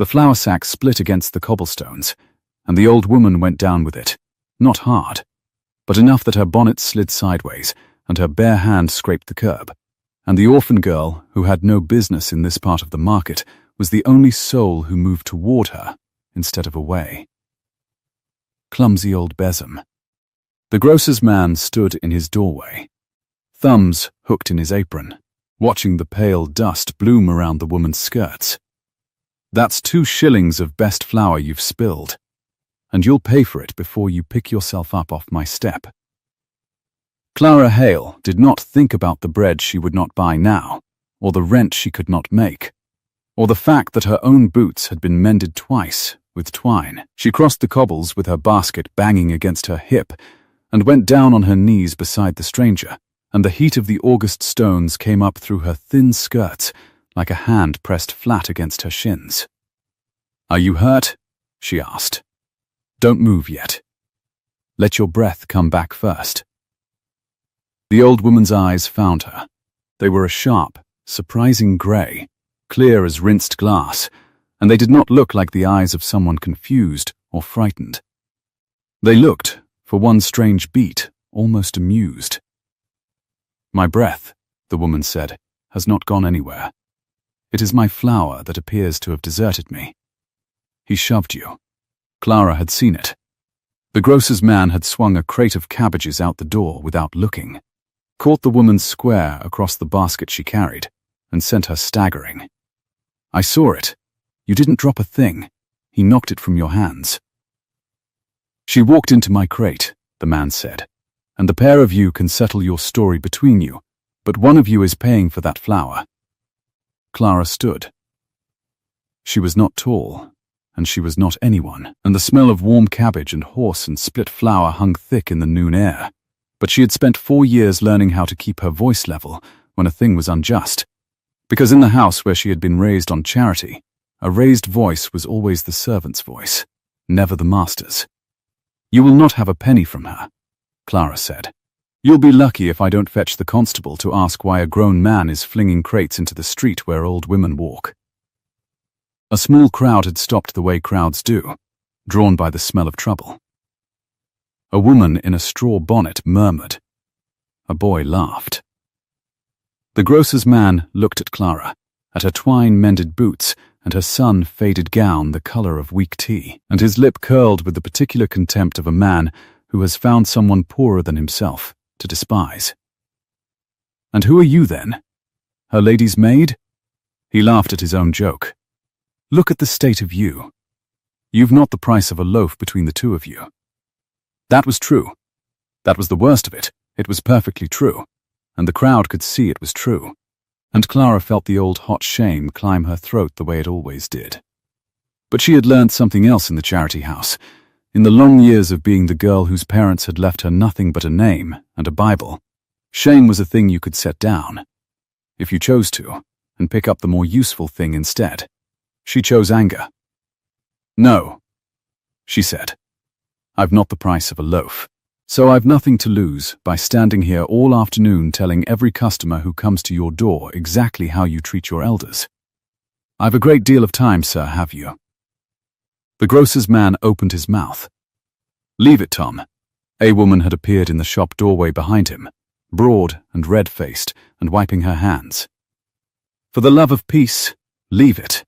The flour sack split against the cobblestones, and the old woman went down with it, not hard, but enough that her bonnet slid sideways and her bare hand scraped the curb, and the orphan girl, who had no business in this part of the market, was the only soul who moved toward her instead of away. Clumsy old besom. The grocer's man stood in his doorway, thumbs hooked in his apron, watching the pale dust bloom around the woman's skirts. "That's 2 shillings of best flour you've spilled, and you'll pay for it before you pick yourself up off my step." Clara Hale did not think about the bread she would not buy now, or the rent she could not make, or the fact that her own boots had been mended twice with twine. She crossed the cobbles with her basket banging against her hip and went down on her knees beside the stranger, and the heat of the August stones came up through her thin skirts like a hand pressed flat against her shins. "Are you hurt?" she asked. "Don't move yet. Let your breath come back first." The old woman's eyes found her. They were a sharp, surprising grey, clear as rinsed glass, and they did not look like the eyes of someone confused or frightened. They looked, for one strange beat, almost amused. "My breath," the woman said, "has not gone anywhere. It is my flour that appears to have deserted me." He shoved you. Clara had seen it. The grocer's man had swung a crate of cabbages out the door without looking, caught the woman square across the basket she carried, and sent her staggering. "I saw it. You didn't drop a thing. He knocked it from your hands." "She walked into my crate," the man said, "and the pair of you can settle your story between you, but one of you is paying for that flour." Clara stood. She was not tall, and she was not anyone, and the smell of warm cabbage and horse and split flour hung thick in the noon air. But she had spent 4 years learning how to keep her voice level when a thing was unjust, because in the house where she had been raised on charity, a raised voice was always the servant's voice, never the master's. "You will not have a penny from her," Clara said. "You'll be lucky if I don't fetch the constable to ask why a grown man is flinging crates into the street where old women walk." A small crowd had stopped the way crowds do, drawn by the smell of trouble. A woman in a straw bonnet murmured. A boy laughed. The grocer's man looked at Clara, at her twine-mended boots and her sun-faded gown the colour of weak tea, and his lip curled with the particular contempt of a man who has found someone poorer than himself to despise. "And who are you, then? Her lady's maid?" He laughed at his own joke. "Look at the state of you. You've not the price of a loaf between the 2 of you." That was true. That was the worst of it. It was perfectly true, and the crowd could see it was true. And Clara felt the old hot shame climb her throat the way it always did. But she had learned something else in the charity house, in the long years of being the girl whose parents had left her nothing but a name and a Bible. Shame was a thing you could set down, if you chose to, and pick up the more useful thing instead. She chose anger. "No," she said. "I've not the price of a loaf, so I've nothing to lose by standing here all afternoon telling every customer who comes to your door exactly how you treat your elders. I've a great deal of time, sir, have you?" The grocer's man opened his mouth. "Leave it, Tom." A woman had appeared in the shop doorway behind him, broad and red-faced and wiping her hands. "For the love of peace, leave it.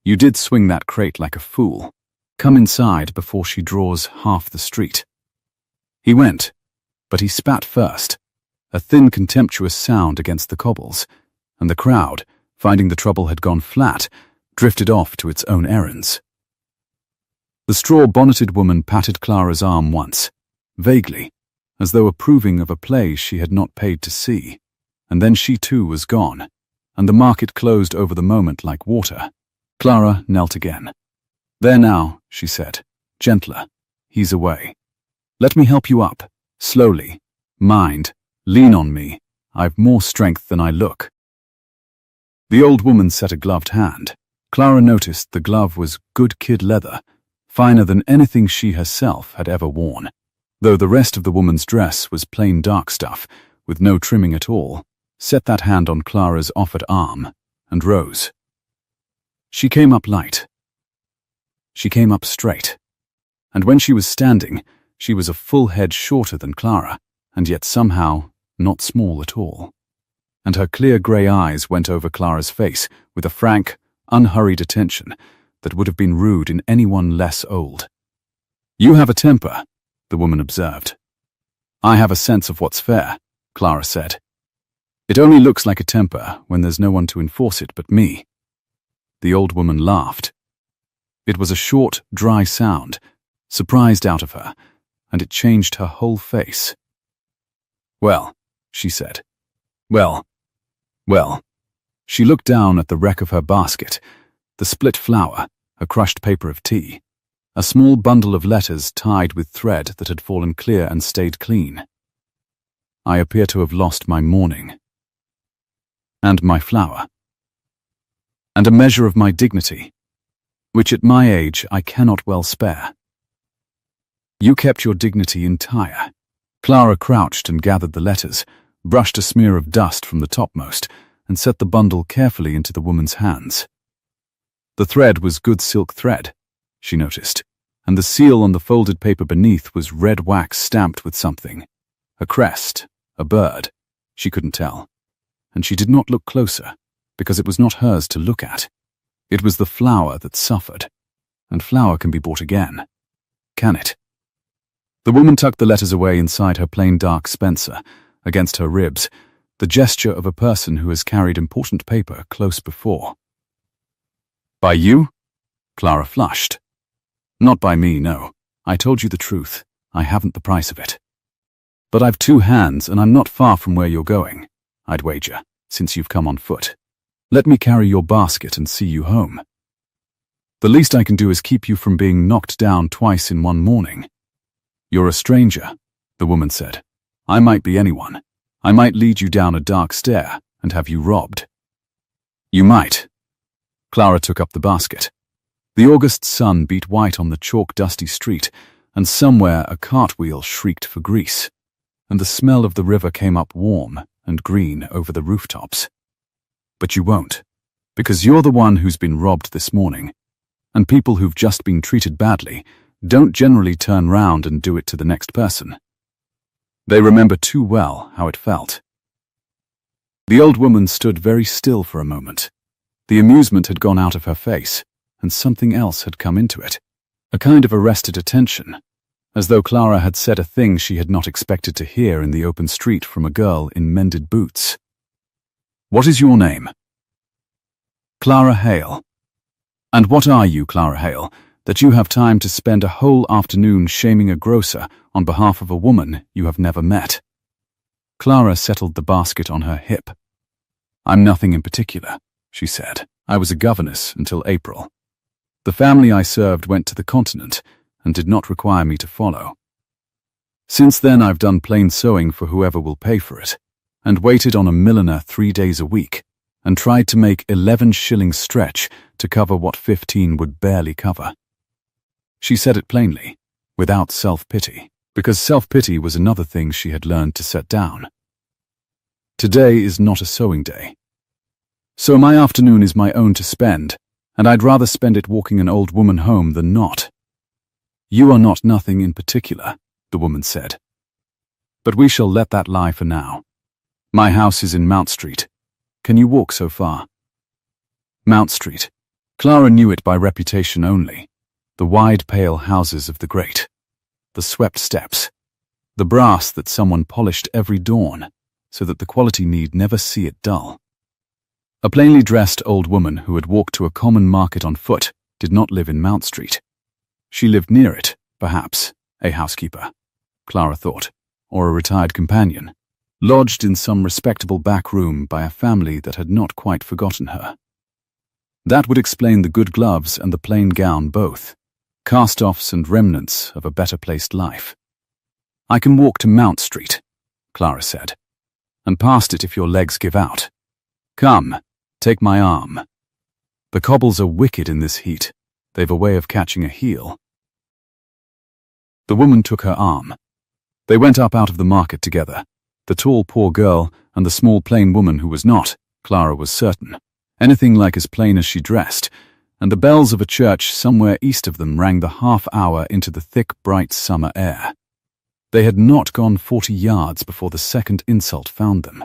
You did swing that crate like a fool. Come inside before she draws half the street." He went, but he spat first, a thin contemptuous sound against the cobbles, and the crowd, finding the trouble had gone flat, drifted off to its own errands. The straw-bonneted woman patted Clara's arm once, vaguely, as though approving of a play she had not paid to see, and then she too was gone, and the market closed over the moment like water. Clara knelt again. "There now," she said, gentler. "He's away. Let me help you up, slowly. Mind, lean on me. I've more strength than I look." The old woman set a gloved hand. Clara noticed the glove was good kid leather, finer than anything she herself had ever worn, though the rest of the woman's dress was plain dark stuff, with no trimming at all, set that hand on Clara's offered arm, and rose. She came up light. She came up straight. And when she was standing, she was a full head shorter than Clara, and yet somehow not small at all. And her clear grey eyes went over Clara's face with a frank, unhurried attention that would have been rude in anyone less old. "You have a temper," the woman observed. "I have a sense of what's fair," Clara said. "It only looks like a temper when there's no one to enforce it but me." The old woman laughed. It was a short, dry sound, surprised out of her, and it changed her whole face. "Well," she said. Well. She looked down at the wreck of her basket, the split flour, a crushed paper of tea, a small bundle of letters tied with thread that had fallen clear and stayed clean. "I appear to have lost my mourning. And my flour. And a measure of my dignity, which at my age I cannot well spare." "You kept your dignity entire." Clara crouched and gathered the letters, brushed a smear of dust from the topmost, and set the bundle carefully into the woman's hands. The thread was good silk thread, she noticed, and the seal on the folded paper beneath was red wax stamped with something. A crest, a bird, she couldn't tell. And she did not look closer, because it was not hers to look at. It was the flour that suffered, and flour can be bought again, can it? The woman tucked the letters away inside her plain dark spencer, against her ribs, the gesture of a person who has carried important paper close before. "By you?" Clara flushed. "Not by me, no. I told you the truth. I haven't the price of it. But I've 2 hands, and I'm not far from where you're going, I'd wager, since you've come on foot. Let me carry your basket and see you home. The least I can do is keep you from being knocked down twice in one morning." "You're a stranger," the woman said. "I might be anyone. I might lead you down a dark stair and have you robbed." "You might." Clara took up the basket. The August sun beat white on the chalk-dusty street, and somewhere a cartwheel shrieked for grease, and the smell of the river came up warm and green over the rooftops. "But you won't, because you're the one who's been robbed this morning, and people who've just been treated badly don't generally turn round and do it to the next person. They remember too well how it felt." The old woman stood very still for a moment. The amusement had gone out of her face, and something else had come into it, a kind of arrested attention, as though Clara had said a thing she had not expected to hear in the open street from a girl in mended boots. "What is your name?" "Clara Hale." "And what are you, Clara Hale, that you have time to spend a whole afternoon shaming a grocer on behalf of a woman you have never met?" Clara settled the basket on her hip. "I'm nothing in particular," she said. "I was a governess until April. The family I served went to the continent and did not require me to follow. Since then I've done plain sewing for whoever will pay for it, and waited on a milliner 3 days a week, and tried to make 11 shillings stretch to cover what 15 would barely cover." She said it plainly, without self-pity, because self-pity was another thing she had learned to set down. "Today is not a sewing day. So my afternoon is my own to spend, and I'd rather spend it walking an old woman home than not." "You are not nothing in particular," the woman said. "But we shall let that lie for now. My house is in Mount Street. Can you walk so far?" Mount Street. Clara knew it by reputation only. The wide, pale houses of the great. The swept steps. The brass that someone polished every dawn, so that the quality need never see it dull. A plainly dressed old woman who had walked to a common market on foot did not live in Mount Street. She lived near it, perhaps, a housekeeper, Clara thought, or a retired companion, lodged in some respectable back room by a family that had not quite forgotten her. That would explain the good gloves and the plain gown both, cast-offs and remnants of a better-placed life. "I can walk to Mount Street," Clara said, "and past it if your legs give out. Come, take my arm. The cobbles are wicked in this heat. They've a way of catching a heel." The woman took her arm. They went up out of the market together, the tall poor girl and the small plain woman who was not, Clara was certain, anything like as plain as she dressed, and the bells of a church somewhere east of them rang the half-hour into the thick, bright summer air. They had not gone 40 yards before the second insult found them.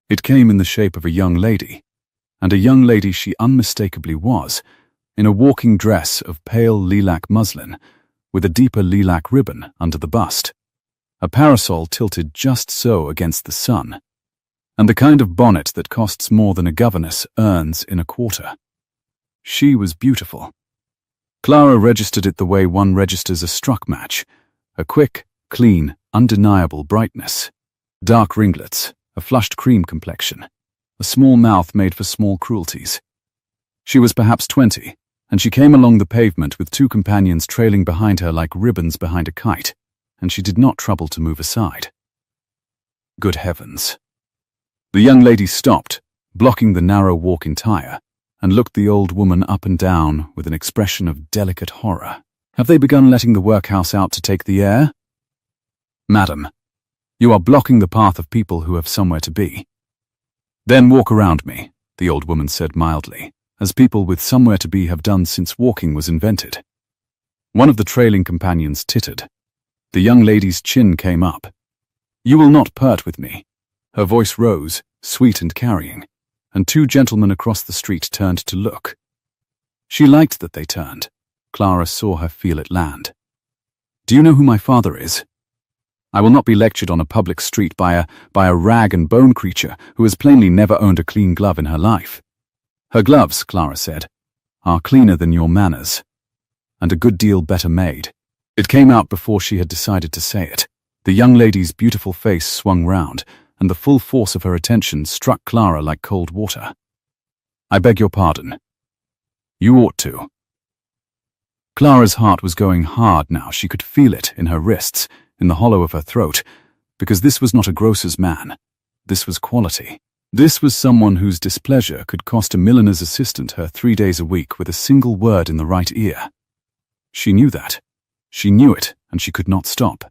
It came in the shape of a young lady, and a young lady she unmistakably was, in a walking dress of pale lilac muslin, with a deeper lilac ribbon under the bust, a parasol tilted just so against the sun, and the kind of bonnet that costs more than a governess earns in a quarter. She was beautiful. Clara registered it the way one registers a struck match, a quick, clean, undeniable brightness, dark ringlets, a flushed cream complexion, a small mouth made for small cruelties. She was perhaps 20, and she came along the pavement with two companions trailing behind her like ribbons behind a kite, and she did not trouble to move aside. Good heavens. The young lady stopped, blocking the narrow walk entire, and looked the old woman up and down with an expression of delicate horror. Have they begun letting the workhouse out to take the air? Madam, you are blocking the path of people who have somewhere to be. Then walk around me, the old woman said mildly, as people with somewhere to be have done since walking was invented. One of the trailing companions tittered. The young lady's chin came up. You will not pert with me. Her voice rose, sweet and carrying, and two gentlemen across the street turned to look. She liked that they turned. Clara saw her feel it land. Do you know who my father is? I will not be lectured on a public street by a rag-and-bone creature who has plainly never owned a clean glove in her life. Her gloves, Clara said, are cleaner than your manners, and a good deal better made. It came out before she had decided to say it. The young lady's beautiful face swung round, and the full force of her attention struck Clara like cold water. I beg your pardon. You ought to. Clara's heart was going hard now. She could feel it in her wrists, in the hollow of her throat, because this was not a grocer's man. This was quality. This was someone whose displeasure could cost a milliner's assistant her 3 days a week with a single word in the right ear. She knew that. She knew it, and she could not stop.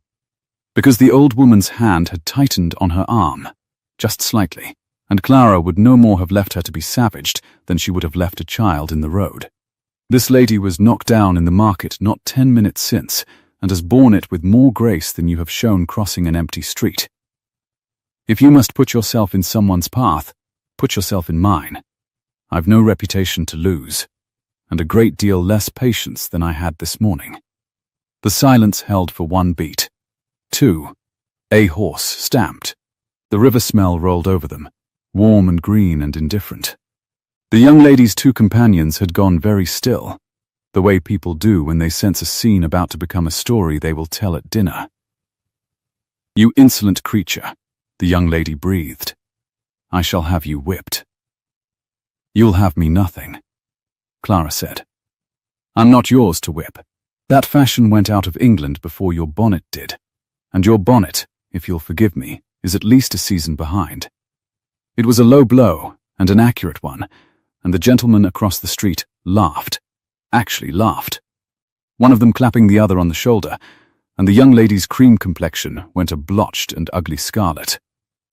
Because the old woman's hand had tightened on her arm, just slightly, and Clara would no more have left her to be savaged than she would have left a child in the road. This lady was knocked down in the market not 10 minutes since, and has borne it with more grace than you have shown crossing an empty street. If you must put yourself in someone's path, put yourself in mine. I've no reputation to lose, and a great deal less patience than I had this morning. The silence held for 1 beat. 2. A horse stamped. The river smell rolled over them, warm and green and indifferent. The young lady's two companions had gone very still, the way people do when they sense a scene about to become a story they will tell at dinner. You insolent creature, the young lady breathed. I shall have you whipped. You'll have me nothing, Clara said. I'm not yours to whip. That fashion went out of England before your bonnet did, and your bonnet, if you'll forgive me, is at least a season behind. It was a low blow, and an accurate one, and the gentleman across the street laughed. Actually laughed. One of them clapping the other on the shoulder, and the young lady's cream complexion went a blotched and ugly scarlet.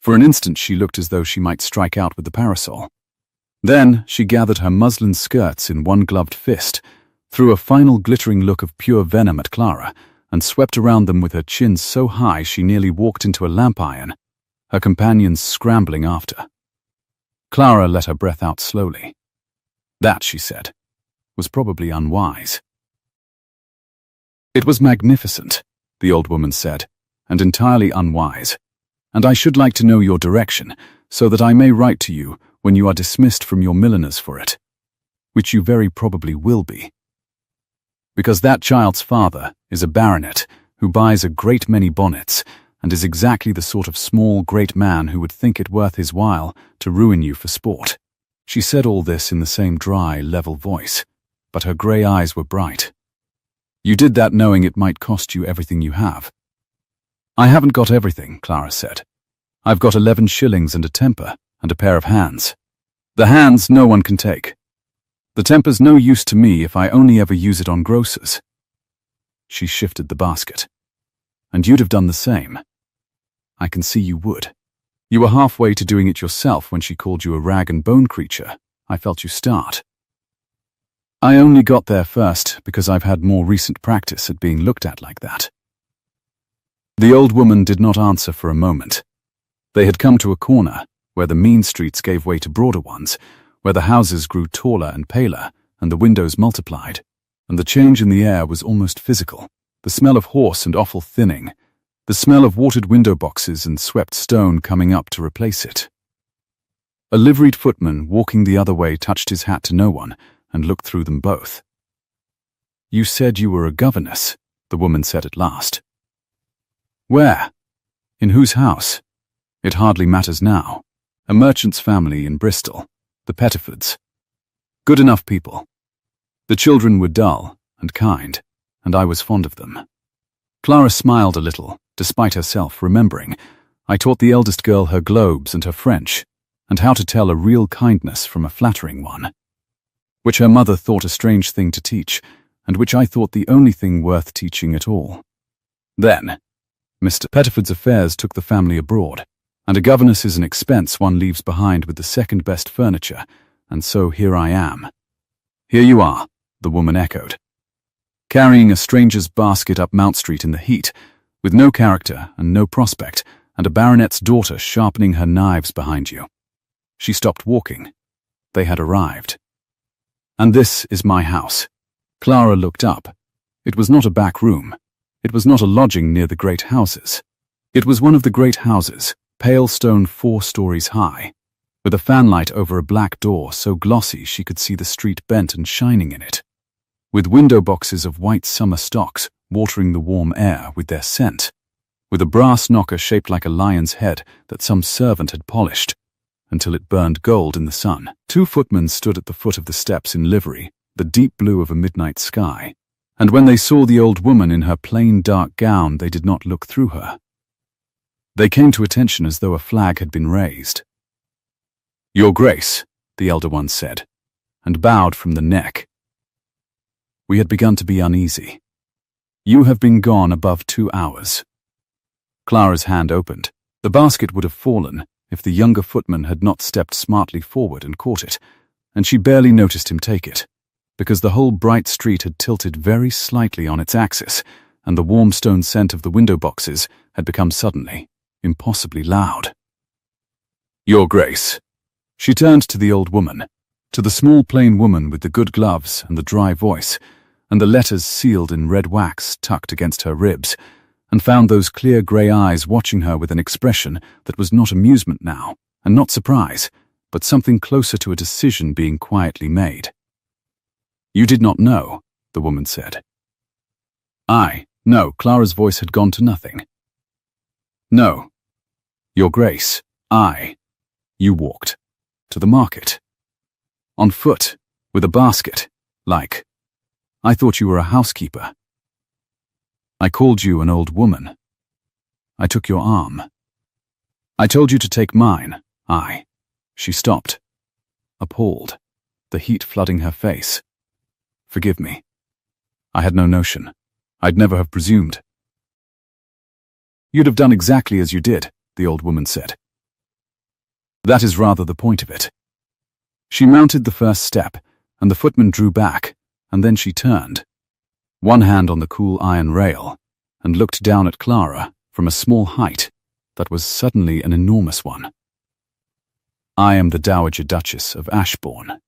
For an instant she looked as though she might strike out with the parasol. Then she gathered her muslin skirts in one gloved fist, threw a final glittering look of pure venom at Clara, and swept around them with her chin so high she nearly walked into a lamp iron, her companions scrambling after. Clara let her breath out slowly. That, she said, was probably unwise. It was magnificent, the old woman said, and entirely unwise, and I should like to know your direction, so that I may write to you when you are dismissed from your milliners for it, which you very probably will be. Because that child's father is a baronet who buys a great many bonnets, and is exactly the sort of small, great man who would think it worth his while to ruin you for sport. She said all this in the same dry, level voice, but her grey eyes were bright. You did that knowing it might cost you everything you have. I haven't got everything, Clara said. I've got 11 shillings and a temper, and a pair of hands. The hands no one can take. The temper's no use to me if I only ever use it on grocers. She shifted the basket. And you'd have done the same. I can see you would. You were halfway to doing it yourself when she called you a rag-and-bone creature. I felt you start. I only got there first because I've had more recent practice at being looked at like that. The old woman did not answer for a moment. They had come to a corner where the mean streets gave way to broader ones, where the houses grew taller and paler, and the windows multiplied, and the change in the air was almost physical. The smell of horse and offal thinning, the smell of watered window boxes and swept stone coming up to replace it. A liveried footman walking the other way touched his hat to no one and looked through them both. "You said you were a governess," the woman said at last. "Where? In whose house? It hardly matters now. A merchant's family in Bristol, the Pettifords. Good enough people. The children were dull and kind, and I was fond of them." Clara smiled a little, despite herself remembering. I taught the eldest girl her globes and her French, and how to tell a real kindness from a flattering one, which her mother thought a strange thing to teach, and which I thought the only thing worth teaching at all. Then, Mr. Pettiford's affairs took the family abroad, and a governess is an expense one leaves behind with the second-best furniture, and so here I am. "Here you are," the woman echoed, "carrying a stranger's basket up Mount Street in the heat, with no character and no prospect, and a baronet's daughter sharpening her knives behind you." She stopped walking. They had arrived. "And this is my house." Clara looked up. It was not a back room. It was not a lodging near the great houses. It was one of the great houses, pale stone 4 stories high, with a fanlight over a black door so glossy she could see the street bent and shining in it, with window boxes of white summer stocks watering the warm air with their scent, with a brass knocker shaped like a lion's head that some servant had polished until it burned gold in the sun. 2 footmen stood at the foot of the steps in livery, the deep blue of a midnight sky, and when they saw the old woman in her plain dark gown, they did not look through her. They came to attention as though a flag had been raised. "Your Grace," the elder one said, and bowed from the neck. We had begun to be uneasy. "You have been gone above 2 hours." Clara's hand opened. The basket would have fallen if the younger footman had not stepped smartly forward and caught it, and she barely noticed him take it, because the whole bright street had tilted very slightly on its axis, and the warm stone scent of the window boxes had become suddenly impossibly loud. "Your Grace." She turned to the old woman, to the small plain woman with the good gloves and the dry voice, and the letters sealed in red wax tucked against her ribs, and found those clear grey eyes watching her with an expression that was not amusement now, and not surprise, but something closer to a decision being quietly made. "You did not know," the woman said. No, Clara's voice had gone to nothing. "No, Your Grace, you walked to the market. On foot, with a basket, like. I thought you were a housekeeper. I called you an old woman. I took your arm. I told you to take mine, She stopped, appalled, the heat flooding her face. "Forgive me. I had no notion. I'd never have presumed." "You'd have done exactly as you did," the old woman said. "That is rather the point of it." She mounted the first step, and the footman drew back, and then she turned, one hand on the cool iron rail, and looked down at Clara from a small height that was suddenly an enormous one. "I am the Dowager Duchess of Ashborne.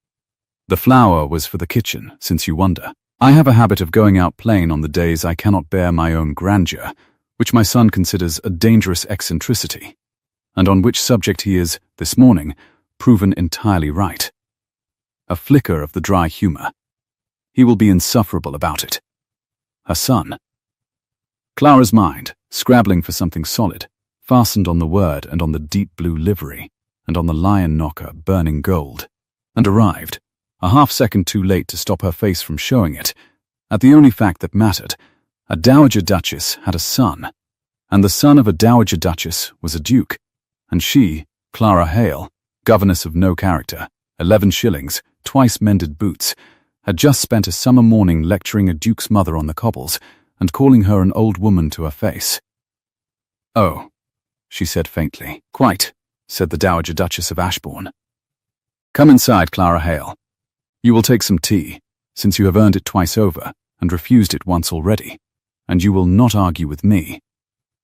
The flour was for the kitchen, since you wonder. I have a habit of going out plain on the days I cannot bear my own grandeur, which my son considers a dangerous eccentricity, and on which subject he is, this morning, proven entirely right. A flicker of the dry humour. He will be insufferable about it." Her son. Clara's mind, scrabbling for something solid, fastened on the word and on the deep blue livery, and on the lion knocker burning gold, and arrived, a half-second too late to stop her face from showing it, at the only fact that mattered. A Dowager Duchess had a son, and the son of a Dowager Duchess was a duke, and she, Clara Hale, governess of no character, 11 shillings, twice-mended boots, had just spent a summer morning lecturing a duke's mother on the cobbles, and calling her an old woman to her face. "Oh," she said faintly. "Quite," said the Dowager Duchess of Ashborne. "Come inside, Clara Hale. You will take some tea," since you have earned it twice over and refused it once already, and you will not argue with me.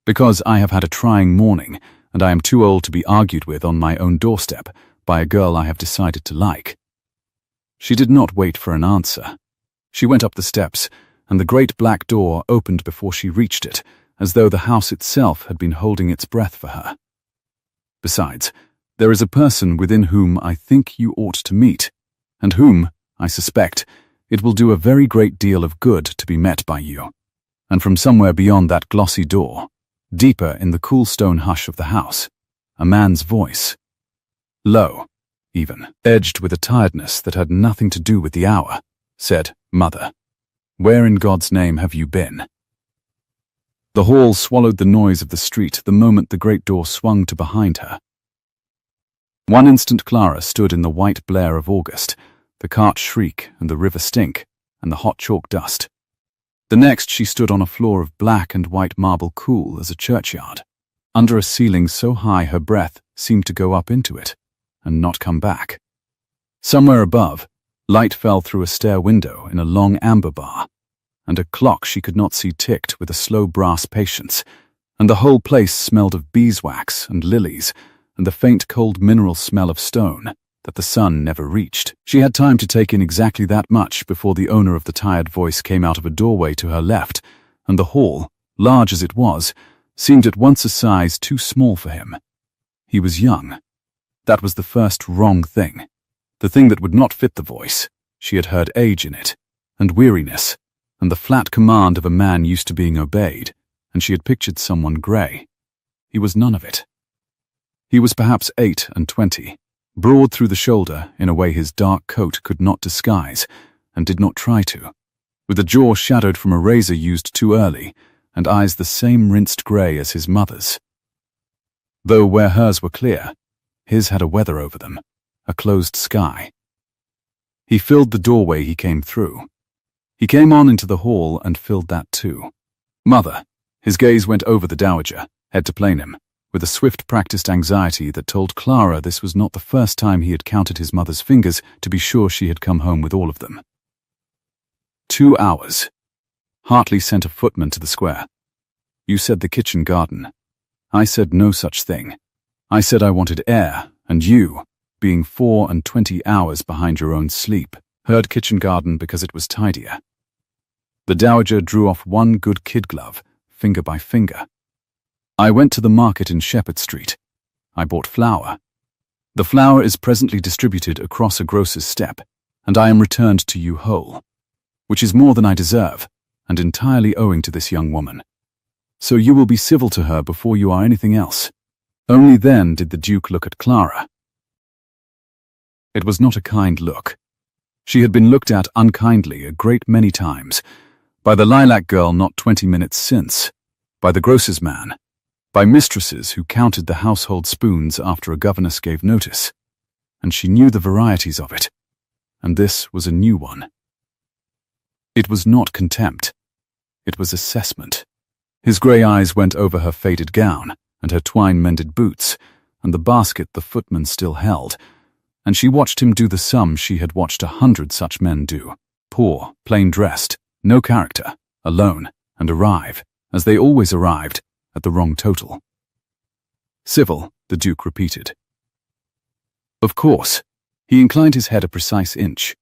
Because I have had a trying morning, and I am too old to be argued with on my own doorstep by a girl I have decided to like." She did not wait for an answer. She went up the steps, and the great black door opened before she reached it, as though the house itself had been holding its breath for her. "Besides, there is a person within whom I think you ought to meet, and whom, I suspect, it will do a very great deal of good to be met by you." And from somewhere beyond that glossy door, deeper in the cool stone hush of the house, a man's voice, low, even, edged with a tiredness that had nothing to do with the hour, said, "Mother, where in God's name have you been?" The hall swallowed the noise of the street the moment the great door swung to behind her. One instant Clara stood in the white blare of August, the cart shriek and the river stink and the hot chalk dust. The next she stood on a floor of black and white marble cool as a churchyard, under a ceiling so high her breath seemed to go up into it and not come back. Somewhere above, light fell through a stair window in a long amber bar, and a clock she could not see ticked with a slow brass patience, and the whole place smelled of beeswax and lilies and the faint cold mineral smell of stone that the sun never reached. She had time to take in exactly that much before the owner of the tired voice came out of a doorway to her left, and the hall, large as it was, seemed at once a size too small for him. He was young. That was the first wrong thing. The thing that would not fit the voice. She had heard age in it, and weariness, and the flat command of a man used to being obeyed, and she had pictured someone grey. He was none of it. He was perhaps 28, broad through the shoulder in a way his dark coat could not disguise, and did not try to, with a jaw shadowed from a razor used too early, and eyes the same rinsed grey as his mother's. Though where hers were clear, his had a weather over them, a closed sky. He filled the doorway he came through. He came on into the hall and filled that too. "Mother," his gaze went over the dowager, head to plain him, with a swift practiced anxiety that told Clara this was not the first time he had counted his mother's fingers to be sure she had come home with all of them. 2 hours. Hartley sent a footman to the square. "You said the kitchen garden. I said no such thing. I said I wanted air, and you, being 24 hours behind your own sleep, heard kitchen garden because it was tidier." The dowager drew off one good kid glove, finger by finger. "I went to the market in Shepherd Street. I bought flour. The flour is presently distributed across a grocer's step, and I am returned to you whole, which is more than I deserve, and entirely owing to this young woman. So you will be civil to her before you are anything else." Only then did the Duke look at Clara. It was not a kind look. She had been looked at unkindly a great many times, by the lilac girl not 20 minutes since, by the grocer's man, by mistresses who counted the household spoons after a governess gave notice, and she knew the varieties of it, and this was a new one. It was not contempt. It was assessment. His grey eyes went over her faded gown and her twine-mended boots and the basket the footman still held, and she watched him do the sum she had watched 100 such men do, poor, plain-dressed, no character, alone, and arrive, as they always arrived, at the wrong total. "Civil," the Duke repeated. "Of course." He inclined his head a precise inch.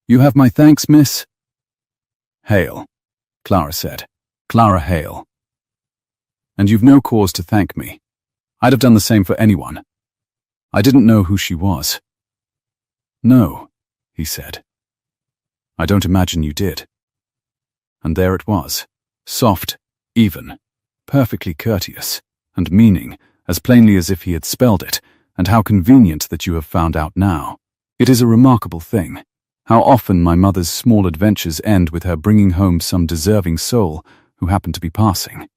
"You have my thanks, miss?" "Hale," Clara said. "Clara Hale. And you've no cause to thank me. I'd have done the same for anyone. I didn't know who she was." "No," he said. "I don't imagine you did." And there it was, soft, even, perfectly courteous, and meaning, as plainly as if he had spelled it, and how convenient that you have found out now. It is a remarkable thing, how often my mother's small adventures end with her bringing home some deserving soul who happened to be passing.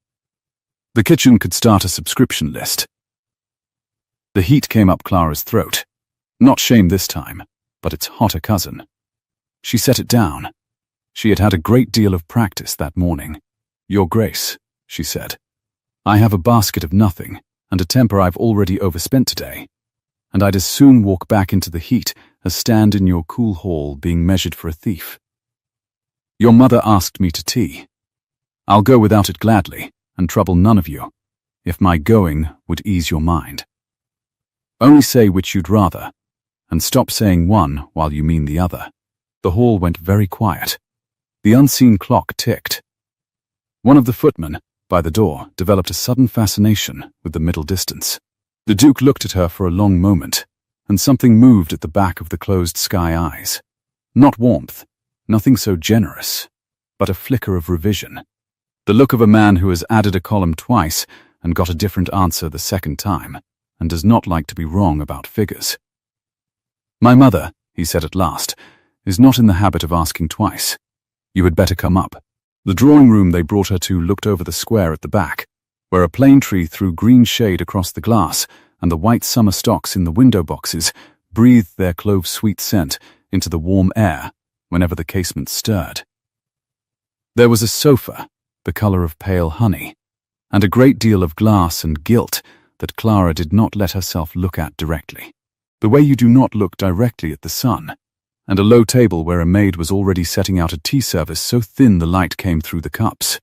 The kitchen could start a subscription list. The heat came up Clara's throat. Not shame this time, but its hotter cousin. She set it down. She had had a great deal of practice that morning. "Your Grace," she said, "I have a basket of nothing, and a temper I've already overspent today, and I'd as soon walk back into the heat as stand in your cool hall being measured for a thief. Your mother asked me to tea. I'll go without it gladly, and trouble none of you, if my going would ease your mind. Only say which you'd rather, and stop saying one while you mean the other. The hall went very quiet. The unseen clock ticked. One of the footmen, by the door, developed a sudden fascination with the middle distance. The Duke looked at her for a long moment, and something moved at the back of the closed sky eyes. Not warmth, nothing so generous, but a flicker of revision. The look of a man who has added a column twice and got a different answer the second time, and does not like to be wrong about figures. My mother, he said at last, is not in the habit of asking twice. You had better come up. The drawing room they brought her to looked over the square at the back, where a plane tree threw green shade across the glass, and the white summer stocks in the window boxes breathed their clove-sweet scent into the warm air whenever the casement stirred. There was a sofa, the colour of pale honey, and a great deal of glass and gilt that Clara did not let herself look at directly, the way you do not look directly at the sun, and a low table where a maid was already setting out a tea service so thin the light came through the cups.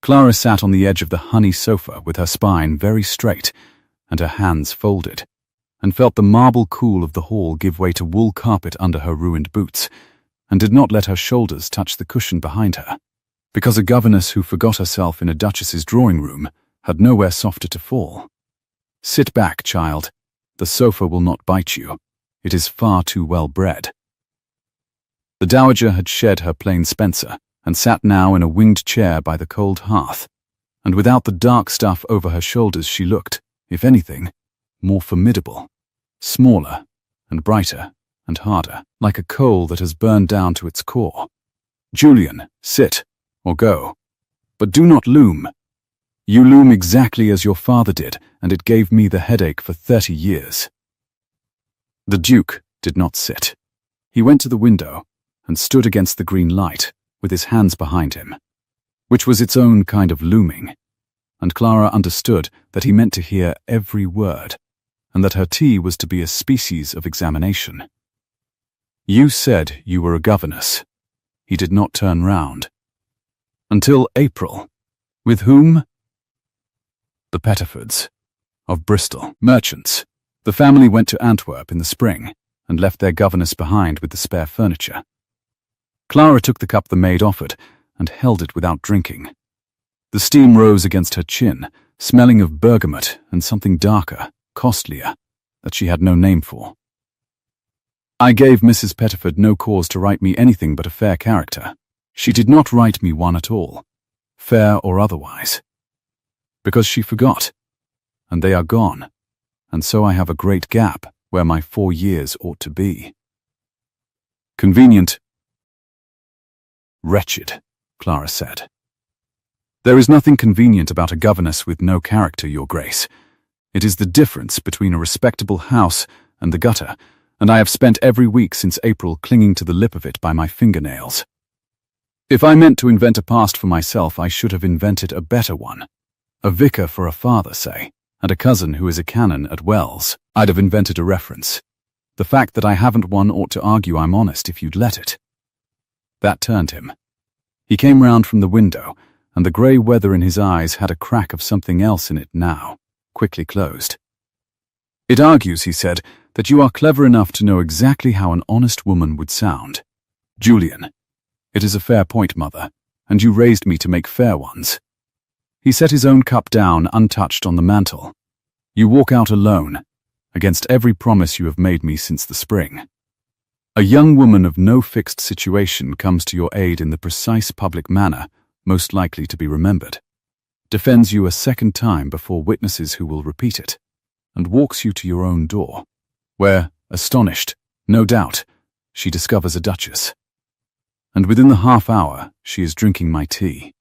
Clara sat on the edge of the honey sofa with her spine very straight and her hands folded, and felt the marble cool of the hall give way to wool carpet under her ruined boots, and did not let her shoulders touch the cushion behind her, because a governess who forgot herself in a duchess's drawing room had nowhere softer to fall. Sit back, child. The sofa will not bite you. It is far too well bred. The dowager had shed her plain spencer, and sat now in a winged chair by the cold hearth, and without the dark stuff over her shoulders she looked, if anything, more formidable, smaller and brighter and harder, like a coal that has burned down to its core. Julian, sit, or go, but do not loom. You loom exactly as your father did, and it gave me the headache for 30 years. The Duke did not sit. He went to the window and stood against the green light, with his hands behind him, which was its own kind of looming, and Clara understood that he meant to hear every word, and that her tea was to be a species of examination. You said you were a governess. He did not turn round. Until April. With whom? The Pettifords, of Bristol, merchants. The family went to Antwerp in the spring, and left their governess behind with the spare furniture. Clara took the cup the maid offered, and held it without drinking. The steam rose against her chin, smelling of bergamot and something darker, costlier, that she had no name for. I gave Mrs. Pettiford no cause to write me anything but a fair character. She did not write me one at all, fair or otherwise, because she forgot, and they are gone, and so I have a great gap where my 4 years ought to be. Convenient. Wretched, Clara said. There is nothing convenient about a governess with no character, Your Grace. It is the difference between a respectable house and the gutter, and I have spent every week since April clinging to the lip of it by my fingernails. If I meant to invent a past for myself, I should have invented a better one. A vicar for a father, say, and a cousin who is a canon at Wells. I'd have invented a reference. The fact that I haven't one ought to argue I'm honest if you'd let it. That turned him. He came round from the window, and the grey weather in his eyes had a crack of something else in it now, quickly closed. It argues, he said, that you are clever enough to know exactly how an honest woman would sound. Julian, it is a fair point, mother, and you raised me to make fair ones. He set his own cup down untouched on the mantel. You walk out alone, against every promise you have made me since the spring. A young woman of no fixed situation comes to your aid in the precise public manner most likely to be remembered, defends you a second time before witnesses who will repeat it, and walks you to your own door, where, astonished, no doubt, she discovers a duchess. And within the half-hour she is drinking my tea.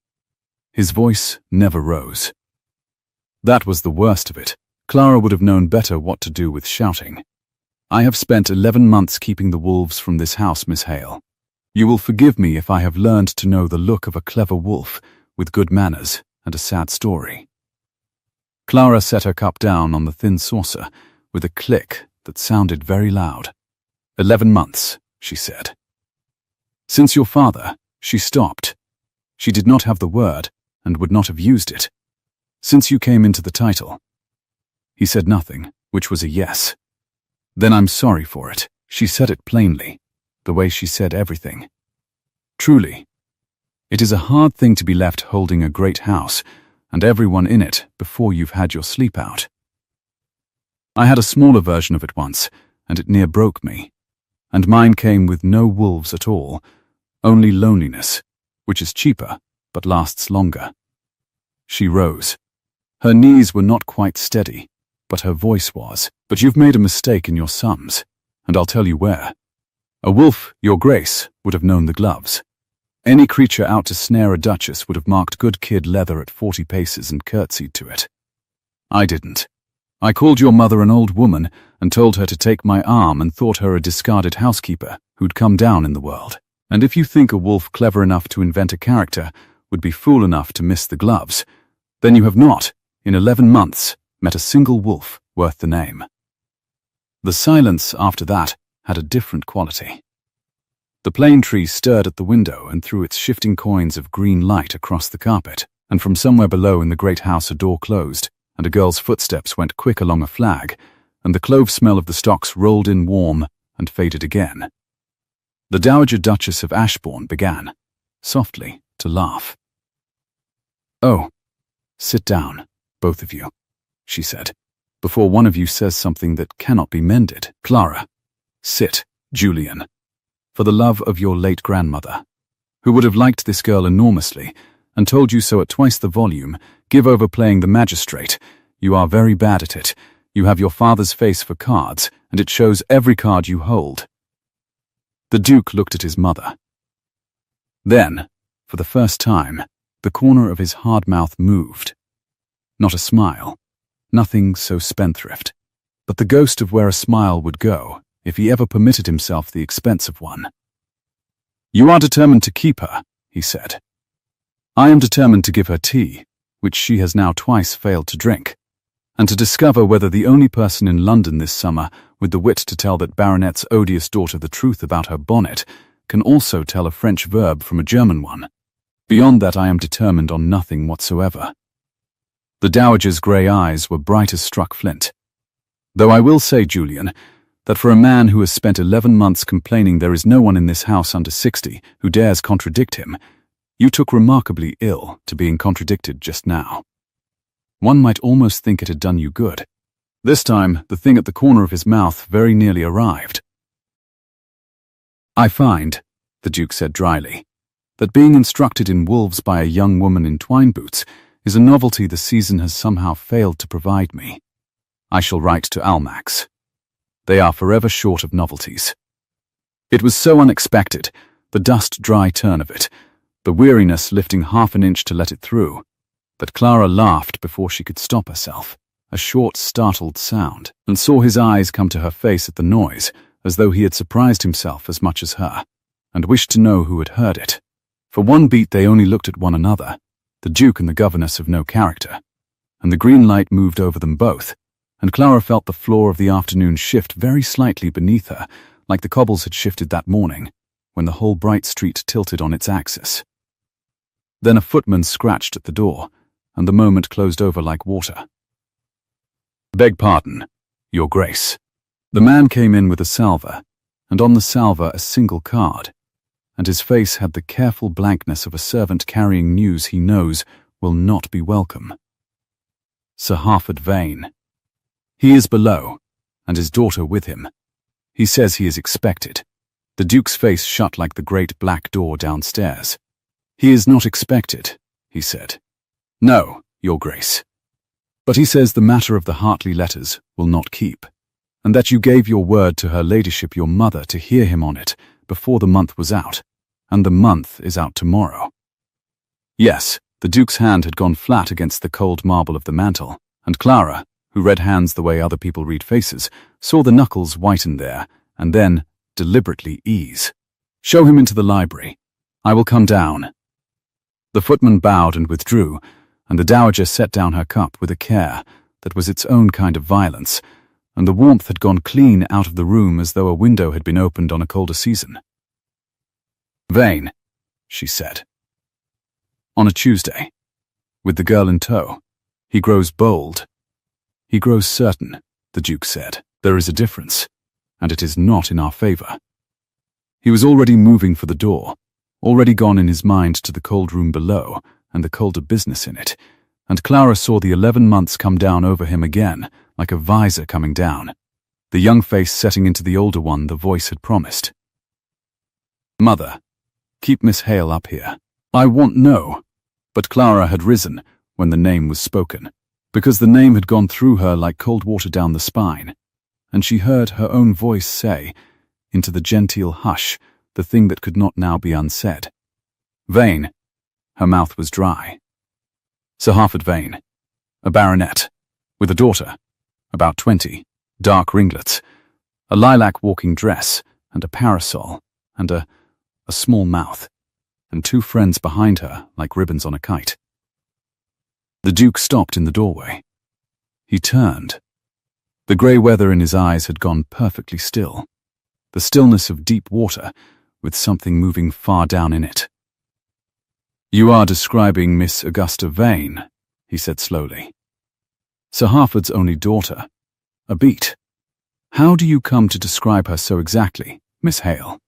His voice never rose. That was the worst of it. Clara would have known better what to do with shouting. I have spent 11 months keeping the wolves from this house, Miss Hale. You will forgive me if I have learned to know the look of a clever wolf with good manners and a sad story. Clara set her cup down on the thin saucer with a click that sounded very loud. 11 months, she said. Since your father, she stopped. She did not have the word, and would not have used it. Since you came into the title. He said nothing, which was a yes. Then I'm sorry for it. She said it plainly, the way she said everything. Truly, it is a hard thing to be left holding a great house, and everyone in it before you've had your sleep out. I had a smaller version of it once, and it near broke me. And mine came with no wolves at all, only loneliness, which is cheaper, but lasts longer. She rose. Her knees were not quite steady, but her voice was. But you've made a mistake in your sums, and I'll tell you where. A wolf, your grace, would have known the gloves. Any creature out to snare a duchess would have marked good kid leather at 40 paces and curtsied to it. I didn't. I called your mother an old woman and told her to take my arm and thought her a discarded housekeeper who'd come down in the world. And if you think a wolf clever enough to invent a character would be fool enough to miss the gloves, then you have not, in 11 months, met a single wolf worth the name. The silence after that had a different quality. The plane tree stirred at the window and threw its shifting coins of green light across the carpet, and from somewhere below in the great house a door closed, and a girl's footsteps went quick along a flag, and the clove smell of the stocks rolled in warm and faded again. The Dowager Duchess of Ashborne began, softly, to laugh. "Oh, sit down, both of you," she said, "before one of you says something that cannot be mended. Clara, sit, Julian. For the love of your late grandmother, who would have liked this girl enormously, and told you so at twice the volume, give over playing the magistrate. You are very bad at it. You have your father's face for cards, and it shows every card you hold." The Duke looked at his mother. Then, for the first time, the corner of his hard mouth moved. Not a smile, nothing so spendthrift, but the ghost of where a smile would go if he ever permitted himself the expense of one. "You are determined to keep her," he said. "I am determined to give her tea, which she has now twice failed to drink, and to discover whether the only person in London this summer with the wit to tell that baronet's odious daughter the truth about her bonnet can also tell a French verb from a German one. Beyond that I am determined on nothing whatsoever." The dowager's grey eyes were bright as struck flint. "Though I will say, Julian, that for a man who has spent 11 months complaining there is no one in this house under 60 who dares contradict him, you took remarkably ill to being contradicted just now. One might almost think it had done you good. This time, the thing at the corner of his mouth very nearly arrived. "I find," the Duke said dryly, "that being instructed in wolves by a young woman in twine boots is a novelty the season has somehow failed to provide me. I shall write to Almack's. They are forever short of novelties." It was so unexpected, the dust-dry turn of it, the weariness lifting half an inch to let it through, that Clara laughed before she could stop herself, a short, startled sound, and saw his eyes come to her face at the noise, as though he had surprised himself as much as her, and wished to know who had heard it. For one beat they only looked at one another, the Duke and the governess of no character, and the green light moved over them both, and Clara felt the floor of the afternoon shift very slightly beneath her, like the cobbles had shifted that morning, when the whole bright street tilted on its axis. Then a footman scratched at the door, and the moment closed over like water. "Beg pardon, Your Grace." The man came in with a salver, and on the salver a single card, and his face had the careful blankness of a servant carrying news he knows will not be welcome. "Sir Harford Vane. He is below, and his daughter with him. He says he is expected." The Duke's face shut like the great black door downstairs. "He is not expected," he said. "No, Your Grace. But he says the matter of the Hartley letters will not keep, and that you gave your word to her ladyship your mother to hear him on it before the month was out, and the month is out tomorrow." Yes, the Duke's hand had gone flat against the cold marble of the mantel, and Clara, who read hands the way other people read faces, saw the knuckles whiten there, and then deliberately ease. "Show him into the library. I will come down." The footman bowed and withdrew, and the dowager set down her cup with a care that was its own kind of violence, and the warmth had gone clean out of the room as though a window had been opened on a colder season. Vain, she said. On a Tuesday, with the girl in tow, he grows bold. He grows certain, the Duke said. There is a difference, and it is not in our favor. He was already moving for the door, already gone in his mind to the cold room below and the colder business in it, and Clara saw the 11 months come down over him again, like a visor coming down, the young face setting into the older one the voice had promised. Mother, keep Miss Hale up here. I want no. But Clara had risen when the name was spoken, because the name had gone through her like cold water down the spine, and she heard her own voice say, into the genteel hush, the thing that could not now be unsaid. Vane. Her mouth was dry. Sir Harford Vane, a baronet, with a daughter, about 20, dark ringlets, a lilac walking dress, and a parasol, and a small mouth, and 2 friends behind her like ribbons on a kite. The Duke stopped in the doorway. He turned. The grey weather in his eyes had gone perfectly still, the stillness of deep water, with something moving far down in it. You are describing Miss Augusta Vane, he said slowly. Sir Harford's only daughter. A beat. How do you come to describe her so exactly, Miss Hale?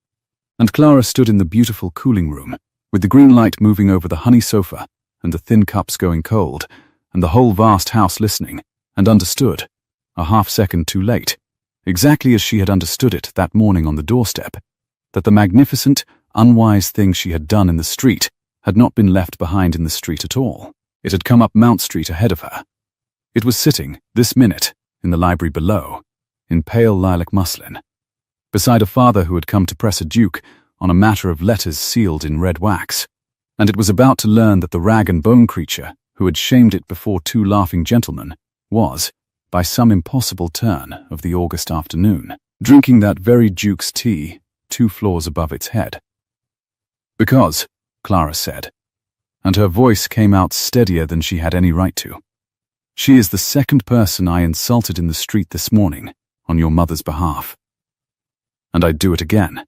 And Clara stood in the beautiful cooling room, with the green light moving over the honey sofa, and the thin cups going cold, and the whole vast house listening, and understood, a half-second too late, exactly as she had understood it that morning on the doorstep, that the magnificent, unwise thing she had done in the street had not been left behind in the street at all. It had come up Mount Street ahead of her. It was sitting, this minute, in the library below, in pale lilac muslin, beside a father who had come to press a duke on a matter of letters sealed in red wax, and it was about to learn that the rag-and-bone creature who had shamed it before 2 laughing gentlemen was, by some impossible turn of the August afternoon, drinking that very duke's tea 2 floors above its head. Because, Clara said, and her voice came out steadier than she had any right to, she is the 2nd person I insulted in the street this morning on your mother's behalf. And I'd do it again.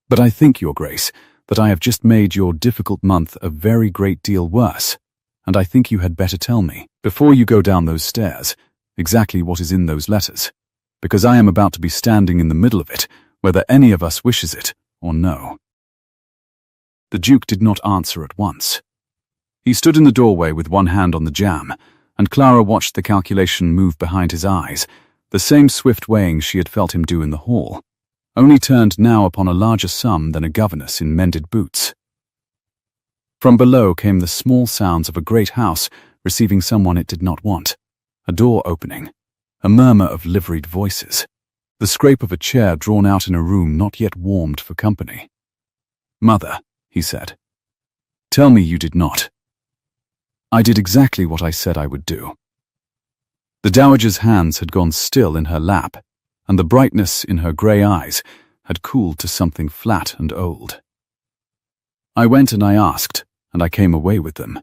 But I think, Your Grace, that I have just made your difficult month a very great deal worse, and I think you had better tell me, before you go down those stairs, exactly what is in those letters, because I am about to be standing in the middle of it, whether any of us wishes it or no. The Duke did not answer at once. He stood in the doorway with one hand on the jamb, and Clara watched the calculation move behind his eyes, the same swift weighing she had felt him do in the hall, only turned now upon a larger sum than a governess in mended boots. From below came the small sounds of a great house receiving someone it did not want, a door opening, a murmur of liveried voices, the scrape of a chair drawn out in a room not yet warmed for company. Mother, he said, tell me you did not. I did exactly what I said I would do. The dowager's hands had gone still in her lap, and the brightness in her grey eyes had cooled to something flat and old. I went and I asked, and I came away with them.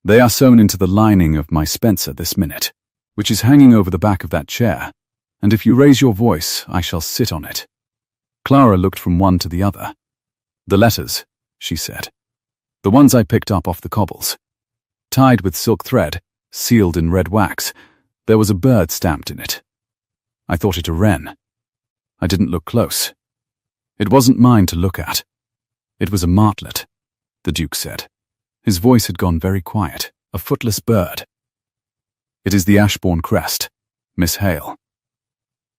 They are sewn into the lining of my spencer this minute, which is hanging over the back of that chair, and if you raise your voice, I shall sit on it. Clara looked from one to the other. The letters, she said. The ones I picked up off the cobbles. Tied with silk thread, sealed in red wax, there was a bird stamped in it. I thought it a wren. I didn't look close. It wasn't mine to look at. It was a martlet, the Duke said. His voice had gone very quiet. A footless bird. It is the Ashbourne crest, Miss Hale.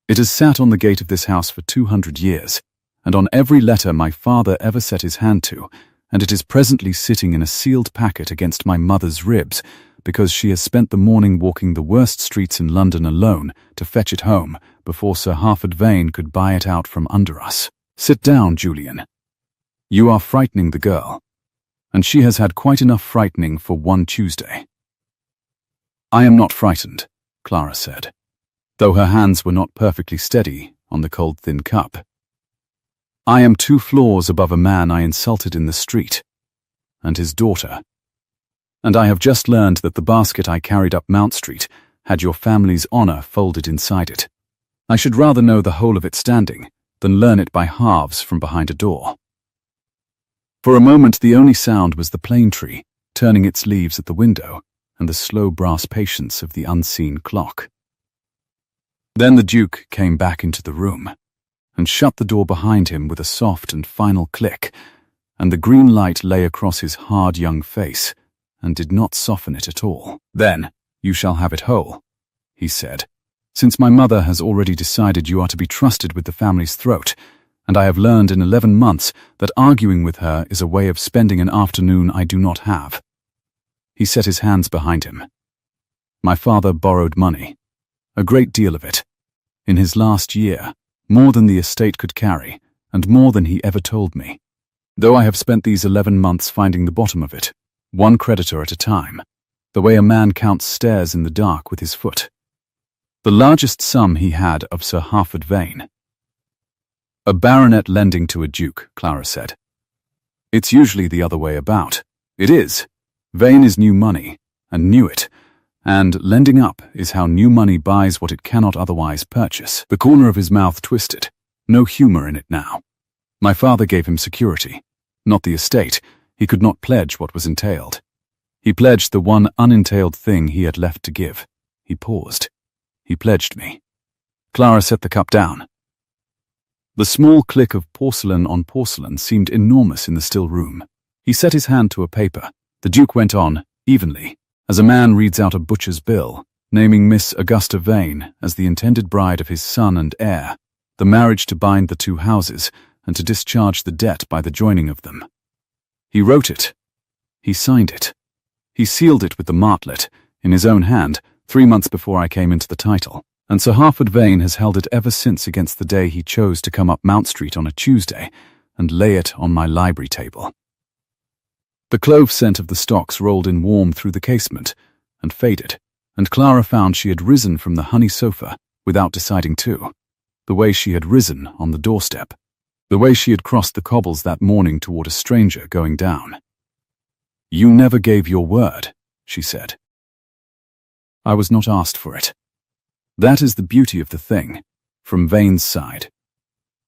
It has sat on the gate of this house for 200 years, and on every letter my father ever set his hand to, and it is presently sitting in a sealed packet against my mother's ribs, because she has spent the morning walking the worst streets in London alone to fetch it home before Sir Harford Vane could buy it out from under us. Sit down, Julian. You are frightening the girl, and she has had quite enough frightening for one Tuesday. I am not frightened, Clara said, though her hands were not perfectly steady on the cold thin cup. I am 2 floors above a man I insulted in the street, and his daughter. And I have just learned that the basket I carried up Mount Street had your family's honour folded inside it. I should rather know the whole of it standing than learn it by halves from behind a door. For a moment the only sound was the plane tree, turning its leaves at the window, and the slow brass patience of the unseen clock. Then the Duke came back into the room, and shut the door behind him with a soft and final click, and the green light lay across his hard young face, and did not soften it at all. "Then you shall have it whole," he said, "since my mother has already decided you are to be trusted with the family's throat, and I have learned in 11 months that arguing with her is a way of spending an afternoon I do not have." He set his hands behind him. "My father borrowed money, a great deal of it, in his last year, more than the estate could carry, and more than he ever told me. Though I have spent these 11 months finding the bottom of it, one creditor at a time, the way a man counts stairs in the dark with his foot. The largest sum he had of Sir Harford Vane." "A baronet lending to a duke," Clara said. "It's usually the other way about." "It is. Vane is new money, and knew it, and lending up is how new money buys what it cannot otherwise purchase." The corner of his mouth twisted, no humor in it now. "My father gave him security, not the estate. He could not pledge what was entailed. He pledged the one unentailed thing he had left to give." He paused. "He pledged me." Clara set the cup down. The small click of porcelain on porcelain seemed enormous in the still room. He set his hand to a paper. The Duke went on, evenly, as a man reads out a butcher's bill, naming Miss Augusta Vane as the intended bride of his son and heir, the marriage to bind the two houses, and to discharge the debt by the joining of them. He wrote it. He signed it. He sealed it with the martlet, in his own hand, 3 months before I came into the title, and Sir Harford Vane has held it ever since against the day he chose to come up Mount Street on a Tuesday and lay it on my library table. The clove scent of the stocks rolled in warm through the casement and faded, and Clara found she had risen from the honey sofa without deciding to, the way she had risen on the doorstep, the way she had crossed the cobbles that morning toward a stranger going down. "You never gave your word," she said. "I was not asked for it. That is the beauty of the thing, from Vane's side.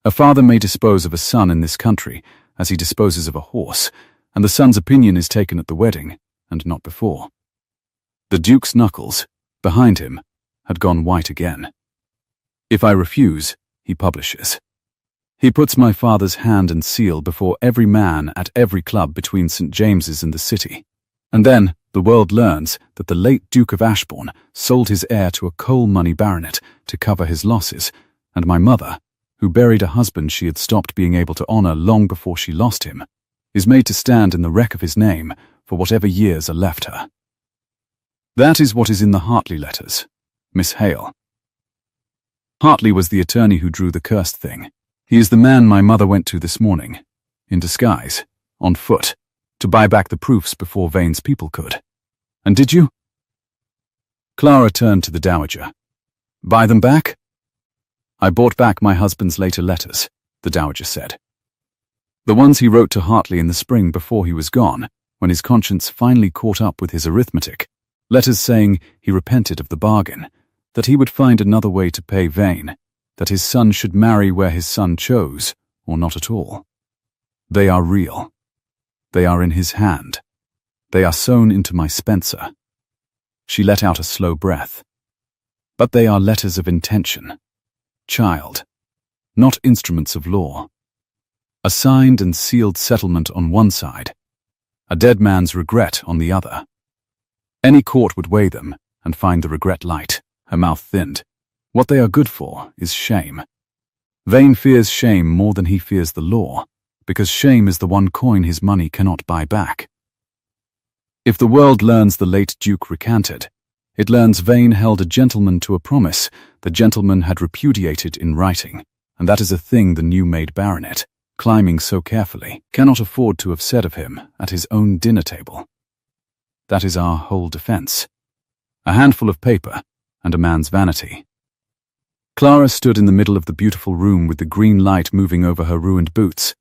A father may dispose of a son in this country as he disposes of a horse, and the son's opinion is taken at the wedding, and not before." The Duke's knuckles, behind him, had gone white again. "If I refuse, he publishes. He puts my father's hand and seal before every man at every club between St. James's and the city. And then the world learns that the late Duke of Ashborne sold his heir to a coal-money baronet to cover his losses, and my mother, who buried a husband she had stopped being able to honor long before she lost him, is made to stand in the wreck of his name for whatever years are left her. That is what is in the Hartley letters, Miss Hale. Hartley was the attorney who drew the cursed thing. He is the man my mother went to this morning, in disguise, on foot, to buy back the proofs before Vane's people could. And did you?" Clara turned to the Dowager. "Buy them back?" "I bought back my husband's later letters," the Dowager said. "The ones he wrote to Hartley in the spring before he was gone, when his conscience finally caught up with his arithmetic. Letters saying he repented of the bargain, that he would find another way to pay Vane, that his son should marry where his son chose, or not at all. They are real. They are in his hand. They are sewn into my Spencer." She let out a slow breath. "But they are letters of intention. Child. Not instruments of law. A signed and sealed settlement on one side, a dead man's regret on the other. Any court would weigh them and find the regret light." Her mouth thinned. "What they are good for is shame. Vane fears shame more than he fears the law, because shame is the one coin his money cannot buy back. If the world learns the late Duke recanted, it learns Vane held a gentleman to a promise the gentleman had repudiated in writing, and that is a thing the new-made baronet, climbing so carefully, cannot afford to have said of him at his own dinner table. That is our whole defense. A handful of paper, and a man's vanity." Clara stood in the middle of the beautiful room with the green light moving over her ruined boots,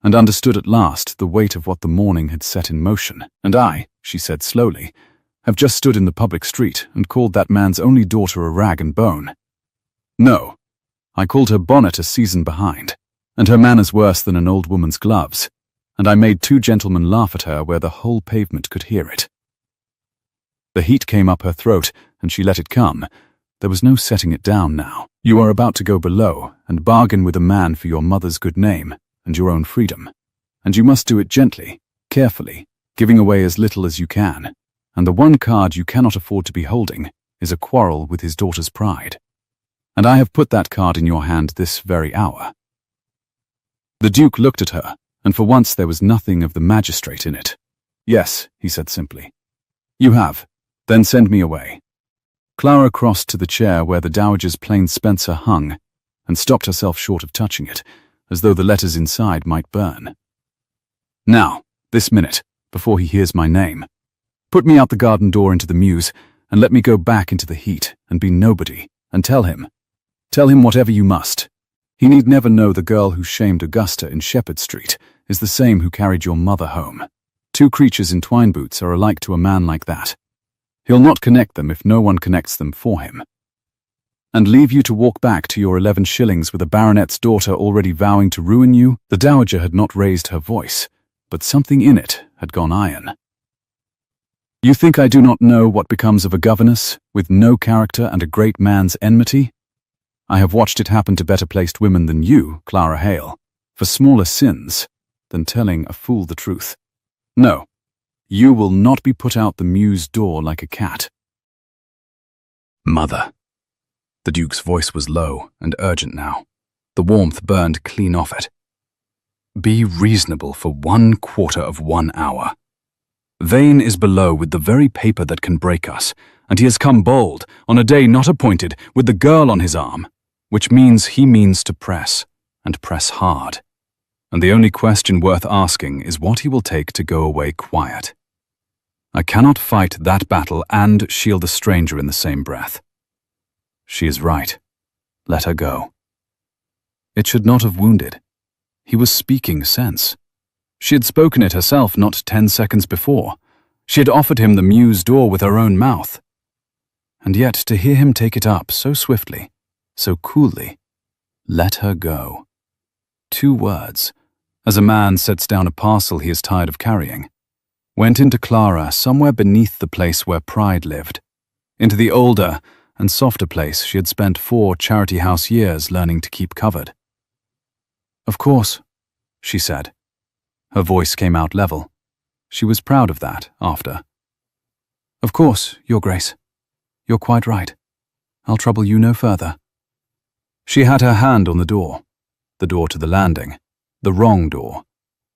and understood at last the weight of what the morning had set in motion. "And I," she said slowly, "have just stood in the public street and called that man's only daughter a rag and bone. No, I called her bonnet a season behind, and her manners worse than an old woman's gloves. and I made two gentlemen laugh at her where the whole pavement could hear it. The heat came up her throat, and she let it come. There was no setting it down now. You are about to go below and bargain with a man for your mother's good name and your own freedom. And you must do it gently, carefully, giving away as little as you can. And the one card you cannot afford to be holding is a quarrel with his daughter's pride. And I have put that card in your hand this very hour." The Duke looked at her, and for once there was nothing of the magistrate in it. "Yes," he said simply. "You have. Then send me away." Clara crossed to the chair where the Dowager's plain spencer hung, and stopped herself short of touching it, as though the letters inside might burn. "Now, this minute, before he hears my name. Put me out the garden door into the mews, and let me go back into the heat and be nobody, and tell him whatever you must. He need never know the girl who shamed Augusta in Shepherd Street is the same who carried your mother home. Two creatures in twine boots are alike to a man like that. He'll not connect them if no one connects them for him. And leave you to walk back to your 11 shillings with a baronet's daughter already vowing to ruin you?" The Dowager had not raised her voice, but something in it had gone iron. "You think I do not know what becomes of a governess, with no character and a great man's enmity? I have watched it happen to better-placed women than you, Clara Hale, for smaller sins than telling a fool the truth. No, you will not be put out the mews door like a cat." "Mother." The Duke's voice was low and urgent now. The warmth burned clean off it. "Be reasonable for 1/4 of 1 hour. Vane is below with the very paper that can break us, and he has come bold, on a day not appointed, with the girl on his arm, which means he means to press, and press hard. And the only question worth asking is what he will take to go away quiet. I cannot fight that battle and shield a stranger in the same breath. She is right. Let her go." It should not have wounded. He was speaking sense. She had spoken it herself not 10 seconds before. She had offered him the mews door with her own mouth. And yet to hear him take it up so swiftly, so coolly, "Let her go." 2 words, as a man sets down a parcel he is tired of carrying, went into Clara somewhere beneath the place where pride lived, into the older and softer place she had spent 4 charity house years learning to keep covered. "Of course," she said. Her voice came out level. She was proud of that, after. "Of course, Your Grace. You're quite right. I'll trouble you no further." She had her hand on the door to the landing, the wrong door,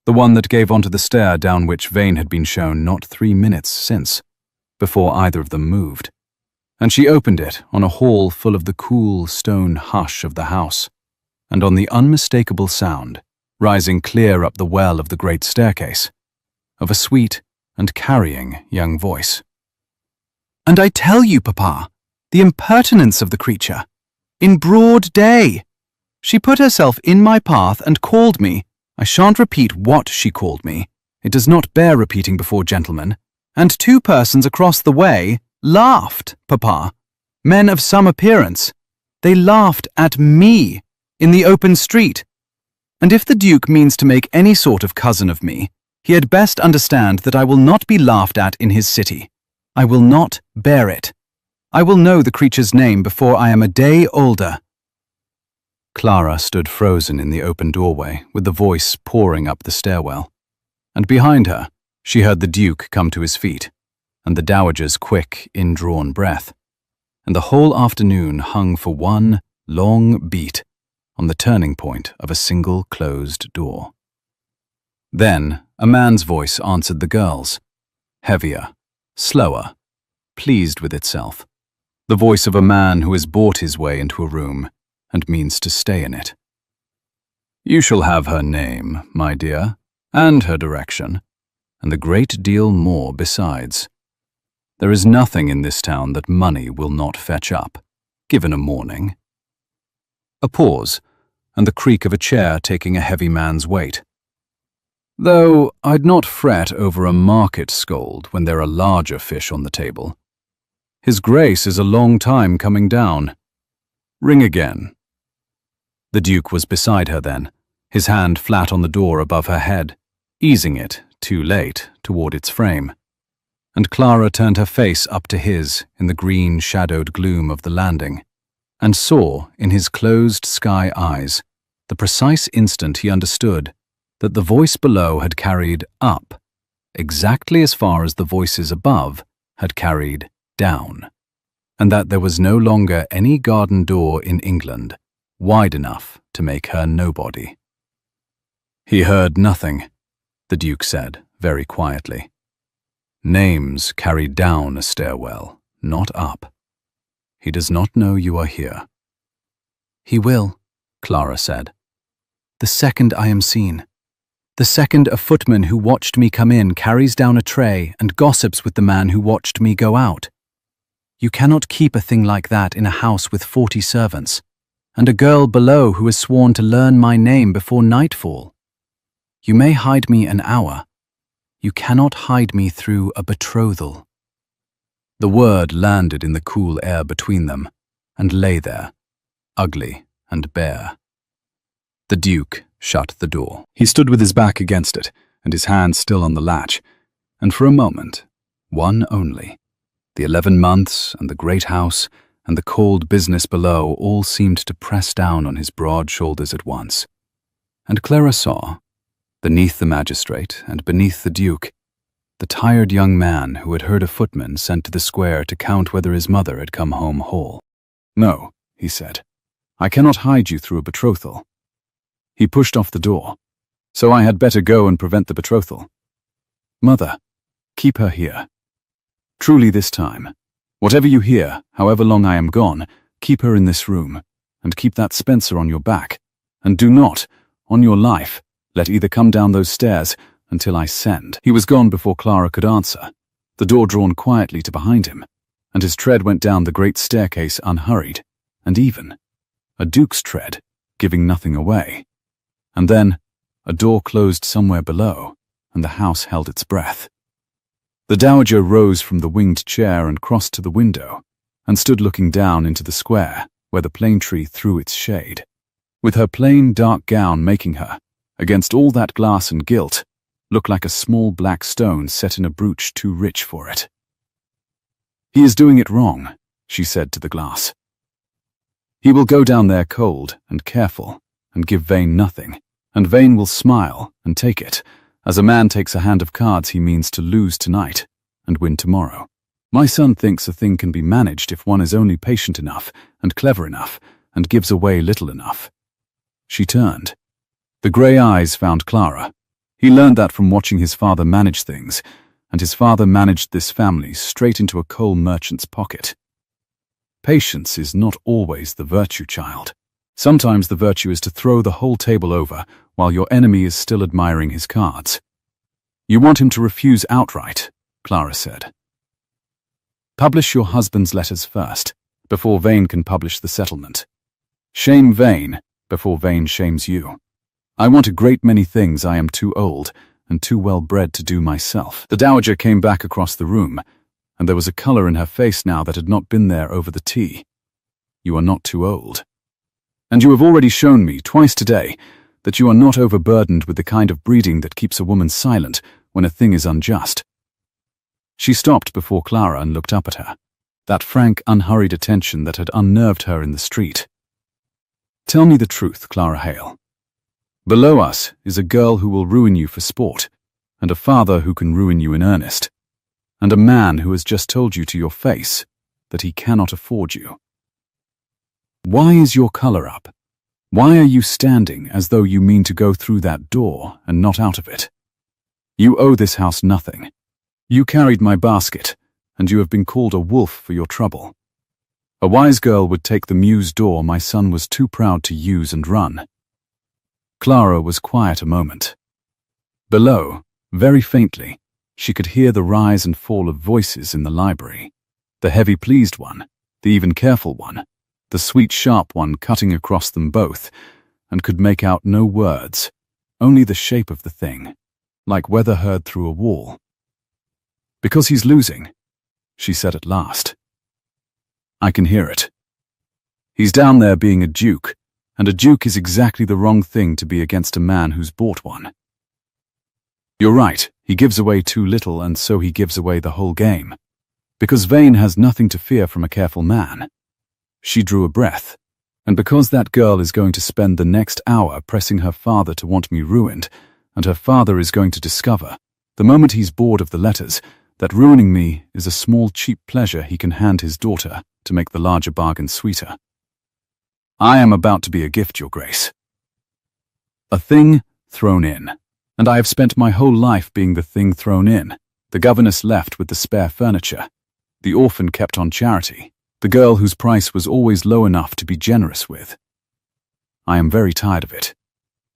the one that gave onto the stair down which Vane had been shown not 3 minutes since, before either of them moved. And she opened it on a hall full of the cool stone hush of the house, and on the unmistakable sound, rising clear up the well of the great staircase, of a sweet and carrying young voice. "And I tell you, Papa, the impertinence of the creature! In broad day! She put herself in my path and called me. I shan't repeat what she called me. It does not bear repeating before gentlemen. And 2 persons across the way laughed, Papa. Men of some appearance. They laughed at me in the open street. And if the Duke means to make any sort of cousin of me, he had best understand that I will not be laughed at in his city. I will not bear it. I will know the creature's name before I am a day older." Clara stood frozen in the open doorway with the voice pouring up the stairwell, and behind her she heard the Duke come to his feet, and the Dowager's quick, indrawn breath, and the whole afternoon hung for one long beat on the turning point of a single closed door. Then a man's voice answered the girl's, heavier, slower, pleased with itself, the voice of a man who has bought his way into a room and means to stay in it. "You shall have her name, my dear, and her direction, and a great deal more besides. There is nothing in this town that money will not fetch up, given a morning." A pause, and the creak of a chair taking a heavy man's weight. "Though I'd not fret over a market scold when there are larger fish on the table. His Grace is a long time coming down. Ring again." The Duke was beside her then, his hand flat on the door above her head, easing it, too late, toward its frame. And Clara turned her face up to his in the green shadowed gloom of the landing, and saw, in his closed sky eyes, the precise instant he understood that the voice below had carried up, exactly as far as the voices above had carried down, and that there was no longer any garden door in England wide enough to make her nobody. He heard nothing, the Duke said very quietly. Names carry down a stairwell, not up. He does not know you are here. He will, Clara said. The second I am seen. The second a footman who watched me come in carries down a tray and gossips with the man who watched me go out. You cannot keep a thing like that in a house with 40 servants, and a girl below who has sworn to learn my name before nightfall. You may hide me an hour. You cannot hide me through a betrothal. The word landed in the cool air between them, and lay there, ugly and bare. The Duke shut the door. He stood with his back against it, and his hand still on the latch, and for a moment, one only, the 11 months and the great house and the cold business below all seemed to press down on his broad shoulders at once. And Clara saw, beneath the magistrate and beneath the Duke, the tired young man who had heard a footman sent to the square to count whether his mother had come home whole. No, he said, I cannot hide you through a betrothal. He pushed off the door. So I had better go and prevent the betrothal. Mother, keep her here. Truly this time, whatever you hear, however long I am gone, keep her in this room, and keep that Spencer on your back, and do not, on your life, let either come down those stairs until I send. He was gone before Clara could answer, the door drawn quietly to behind him, and his tread went down the great staircase unhurried, and even, a duke's tread, giving nothing away. And then, a door closed somewhere below, and the house held its breath. The Dowager rose from the winged chair and crossed to the window, and stood looking down into the square, where the plane tree threw its shade, with her plain dark gown making her, against all that glass and gilt, look like a small black stone set in a brooch too rich for it. He is doing it wrong, she said to the glass. He will go down there cold and careful, and give Vane nothing, and Vane will smile and take it, as a man takes a hand of cards he means to lose tonight and win tomorrow. My son thinks a thing can be managed if one is only patient enough and clever enough and gives away little enough. She turned. The grey eyes found Clara. He learned that from watching his father manage things, and his father managed this family straight into a coal merchant's pocket. Patience is not always the virtue, child. Sometimes the virtue is to throw the whole table over while your enemy is still admiring his cards. You want him to refuse outright, Clara said. Publish your husband's letters first, before Vane can publish the settlement. Shame Vane before Vane shames you. I want a great many things I am too old and too well bred to do myself. The Dowager came back across the room, and there was a colour in her face now that had not been there over the tea. You are not too old. And you have already shown me, twice today, that you are not overburdened with the kind of breeding that keeps a woman silent when a thing is unjust. She stopped before Clara and looked up at her, that frank, unhurried attention that had unnerved her in the street. Tell me the truth, Clara Hale. Below us is a girl who will ruin you for sport, and a father who can ruin you in earnest, and a man who has just told you to your face that he cannot afford you. Why is your colour up? Why are you standing as though you mean to go through that door and not out of it? You owe this house nothing. You carried my basket, and you have been called a wolf for your trouble. A wise girl would take the mews door my son was too proud to use and run. Clara was quiet a moment. Below, very faintly, she could hear the rise and fall of voices in the library, the heavy pleased one, the even careful one, the sweet sharp one cutting across them both, and could make out no words, only the shape of the thing, like weather heard through a wall. Because he's losing, she said at last. I can hear it. He's down there being a duke, and a duke is exactly the wrong thing to be against a man who's bought one. You're right, he gives away too little, and so he gives away the whole game. Because Vane has nothing to fear from a careful man. She drew a breath. And because that girl is going to spend the next hour pressing her father to want me ruined, and her father is going to discover, the moment he's bored of the letters, that ruining me is a small cheap pleasure he can hand his daughter to make the larger bargain sweeter. I am about to be a gift, Your Grace. A thing thrown in. And I have spent my whole life being the thing thrown in. The governess left with the spare furniture. The orphan kept on charity. The girl whose price was always low enough to be generous with. I am very tired of it.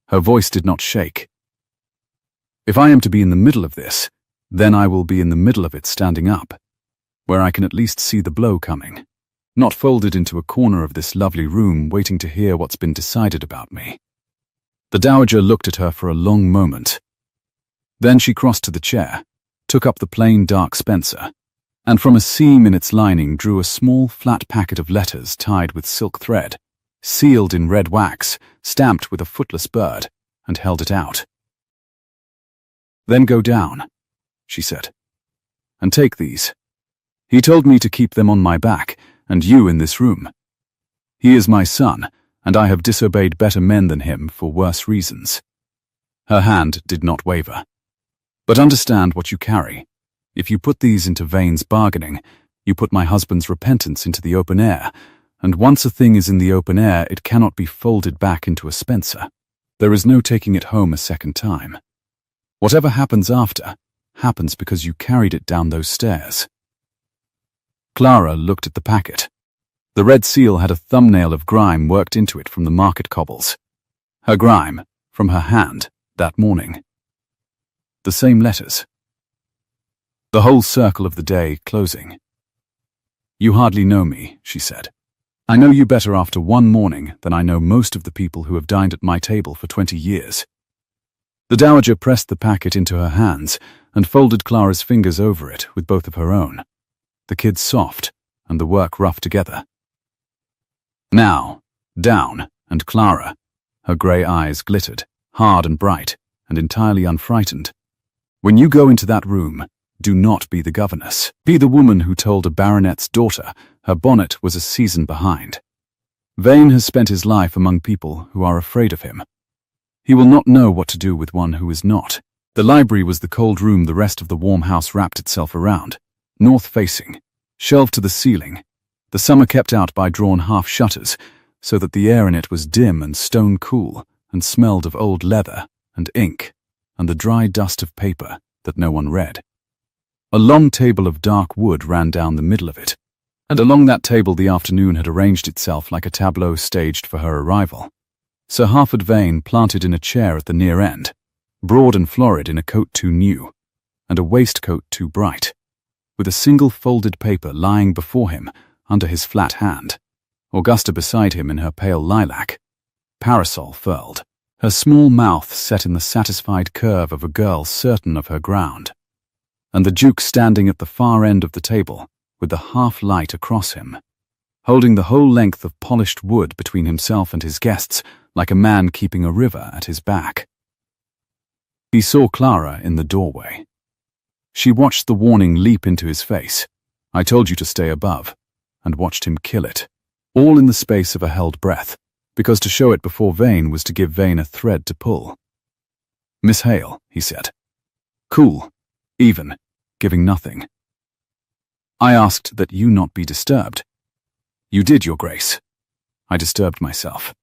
Her voice did not shake. If I am to be in the middle of this, then I will be in the middle of it standing up, where I can at least see the blow coming, not folded into a corner of this lovely room waiting to hear what's been decided about me. The dowager looked at her for a long moment. Then she crossed to the chair, took up the plain dark spencer, and from a seam in its lining drew a small flat packet of letters tied with silk thread, sealed in red wax, stamped with a footless bird, and held it out. Then go down, she said, and take these. He told me to keep them on my back, and you in this room. He is my son, and I have disobeyed better men than him for worse reasons. Her hand did not waver. But understand what you carry. If you put these into Vane's bargaining, you put my husband's repentance into the open air, and once a thing is in the open air, it cannot be folded back into a spencer. There is no taking it home a second time. Whatever happens after, happens because you carried it down those stairs. Clara looked at the packet. The red seal had a thumbnail of grime worked into it from the market cobbles. Her grime, from her hand, that morning. The same letters. The whole circle of the day closing. You hardly know me, she said. I know you better after one morning than I know most of the people who have dined at my table for 20 years. The dowager pressed the packet into her hands and folded Clara's fingers over it with both of her own. The kids soft and the work rough together. Now, down, and Clara. Her grey eyes glittered, hard and bright, and entirely unfrightened. When you go into that room, do not be the governess. Be the woman who told a baronet's daughter her bonnet was a season behind. Vane has spent his life among people who are afraid of him. He will not know what to do with one who is not. The library was the cold room the rest of the warm house wrapped itself around, north-facing, shelved to the ceiling, the summer kept out by drawn half-shutters, so that the air in it was dim and stone-cool and smelled of old leather and ink and the dry dust of paper that no one read. A long table of dark wood ran down the middle of it, and along that table the afternoon had arranged itself like a tableau staged for her arrival. Sir Harford Vane planted in a chair at the near end, broad and florid in a coat too new, and a waistcoat too bright, with a single folded paper lying before him under his flat hand, Augusta beside him in her pale lilac, parasol furled, her small mouth set in the satisfied curve of a girl certain of her ground, and the Duke standing at the far end of the table with the half-light across him, holding the whole length of polished wood between himself and his guests like a man keeping a river at his back. He saw Clara in the doorway. She watched the warning leap into his face, "I told you to stay above," and watched him kill it, all in the space of a held breath, because to show it before Vane was to give Vane a thread to pull. "Miss Hale," he said. Cool, even, giving nothing. "I asked that you not be disturbed." "You did, Your Grace." "I disturbed myself."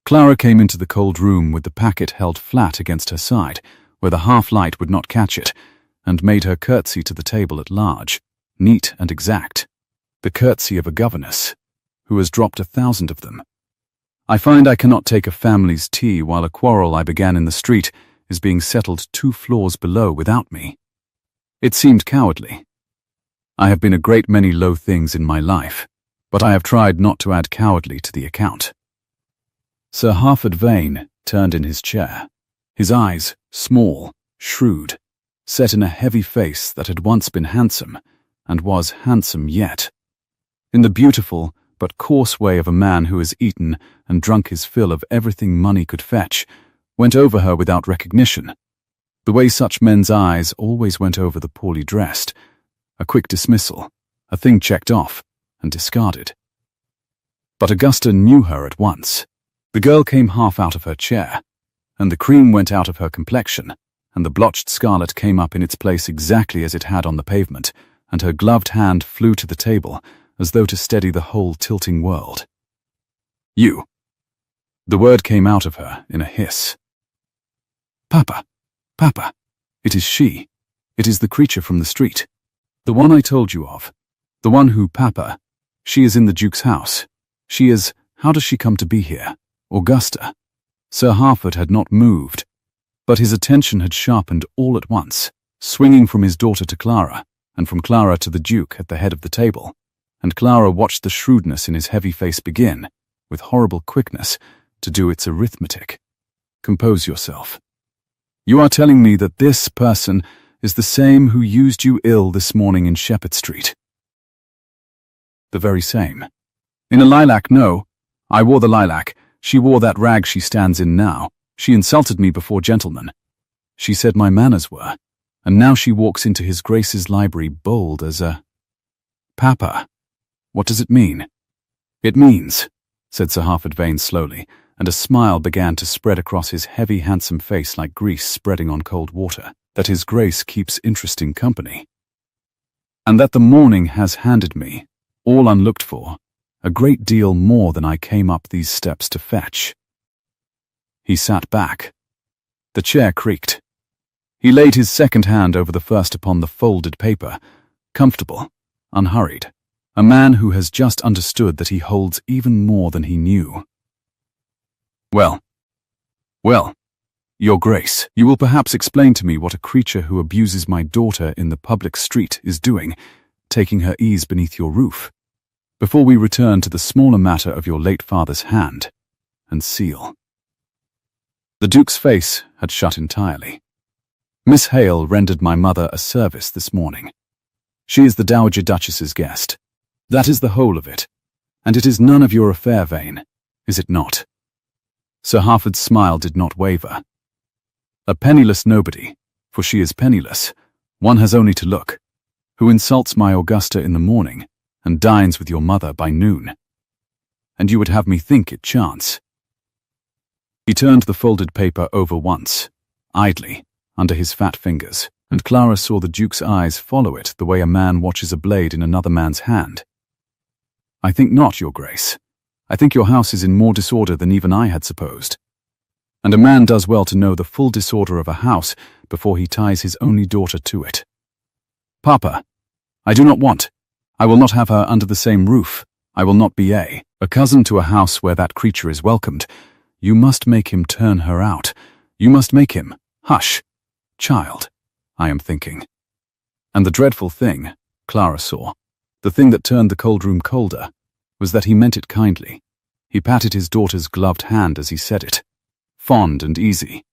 Clara came into the cold room with the packet held flat against her side, where the half-light would not catch it, and made her curtsy to the table at large, neat and exact, the curtsy of a governess, who has dropped 1,000 of them. "I find I cannot take a family's tea while a quarrel I began in the street is being settled 2 floors below without me. It seemed cowardly. I have been a great many low things in my life, but I have tried not to add cowardly to the account." Sir Harford Vane turned in his chair, his eyes small, shrewd, set in a heavy face that had once been handsome, and was handsome yet, in the beautiful but coarse way of a man who has eaten and drunk his fill of everything money could fetch, went over her without recognition, The way such men's eyes always went over the poorly dressed, a quick dismissal, a thing checked off and discarded. But Augusta knew her at once. The girl came half out of her chair, and the cream went out of her complexion, and the blotched scarlet came up in its place exactly as it had on the pavement, and her gloved hand flew to the table, as though to steady the whole tilting world. "You." The word came out of her in a hiss. "Papa, Papa, it is she. It is the creature from the street. The one I told you of. The one who, Papa, she is in the Duke's house. She is, how does she come to be here? Augusta." Sir Harford had not moved, but his attention had sharpened all at once, swinging from his daughter to Clara, and from Clara to the Duke at the head of the table, and Clara watched the shrewdness in his heavy face begin, with horrible quickness, to do its arithmetic. "Compose yourself. You are telling me that this person is the same who used you ill this morning in Shepherd Street?" "The very same." "In a lilac, no. I wore the lilac. She wore that rag she stands in now. She insulted me before gentlemen. She said my manners were, and now she walks into his Grace's library bold as a—" "Papa, what does it mean?" "It means," said Sir Harford Vane slowly, and a smile began to spread across his heavy, handsome face like grease spreading on cold water, "that his Grace keeps interesting company. And that the morning has handed me, all unlooked for, a great deal more than I came up these steps to fetch." He sat back. The chair creaked. He laid his second hand over the first upon the folded paper, comfortable, unhurried, a man who has just understood that he holds even more than he knew. Well, Your Grace, you will perhaps explain to me what a creature who abuses my daughter in the public street is doing, taking her ease beneath your roof, before we return to the smaller matter of your late father's hand and seal." The Duke's face had shut entirely. "Miss Hale rendered my mother a service this morning. She is the Dowager Duchess's guest. That is the whole of it. And it is none of your affair, Vane, is it not?" Sir Harford's smile did not waver. "A penniless nobody, for she is penniless, one has only to look, who insults my Augusta in the morning and dines with your mother by noon. And you would have me think it chance." He turned the folded paper over once, idly, under his fat fingers, and Clara saw the Duke's eyes follow it the way a man watches a blade in another man's hand. "I think not, Your Grace. I think your house is in more disorder than even I had supposed. And a man does well to know the full disorder of a house before he ties his only daughter to it. Papa, I do not want. I will not have her under the same roof. I will not be a cousin to a house where that creature is welcomed. You must make him turn her out. You must make him, hush, child, I am thinking." And the dreadful thing, Clara saw, the thing that turned the cold room colder, was that he meant it kindly. He patted his daughter's gloved hand as he said it, fond and easy,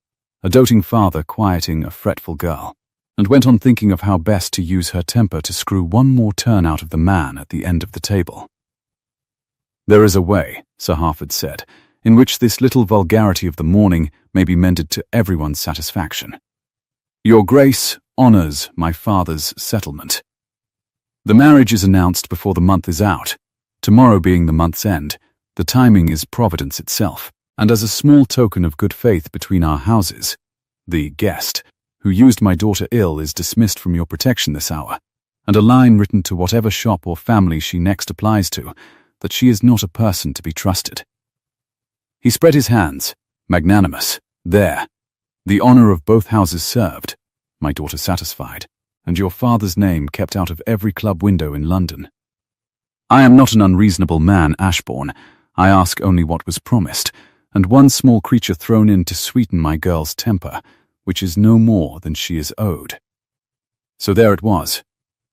a doting father quieting a fretful girl, and went on thinking of how best to use her temper to screw one more turn out of the man at the end of the table. "There is a way," Sir Harford said, "in which this little vulgarity of the morning may be mended to everyone's satisfaction. Your Grace honours my father's settlement. The marriage is announced before the month is out, tomorrow being the month's end. The timing is Providence itself, and as a small token of good faith between our houses, the guest who used my daughter ill is dismissed from your protection this hour, and a line written to whatever shop or family she next applies to, that she is not a person to be trusted." He spread his hands, magnanimous. "There, the honour of both houses served, my daughter satisfied, and your father's name kept out of every club window in London. I am not an unreasonable man, Ashbourne. I ask only what was promised, and one small creature thrown in to sweeten my girl's temper, which is no more than she is owed." So there it was,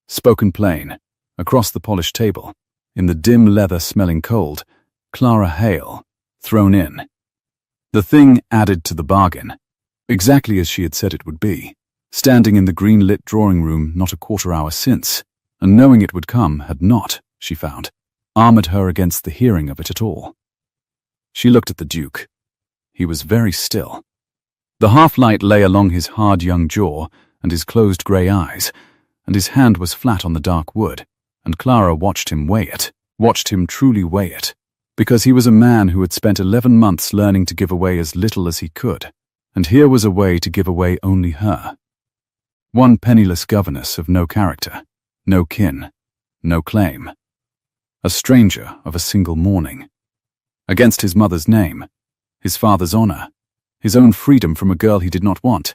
spoken plain, across the polished table, in the dim leather-smelling cold, Clara Hale, thrown in. The thing added to the bargain, exactly as she had said it would be, standing in the green-lit drawing-room not a quarter-hour since, and knowing it would come had not, she found, armoured her against the hearing of it at all. She looked at the Duke. He was very still. The half-light lay along his hard young jaw and his closed grey eyes, and his hand was flat on the dark wood, and Clara watched him weigh it, watched him truly weigh it, because he was a man who had spent 11 months learning to give away as little as he could, and here was a way to give away only her. One penniless governess of no character, no kin, no claim. A stranger of a single morning. Against his mother's name, his father's honor, his own freedom from a girl he did not want.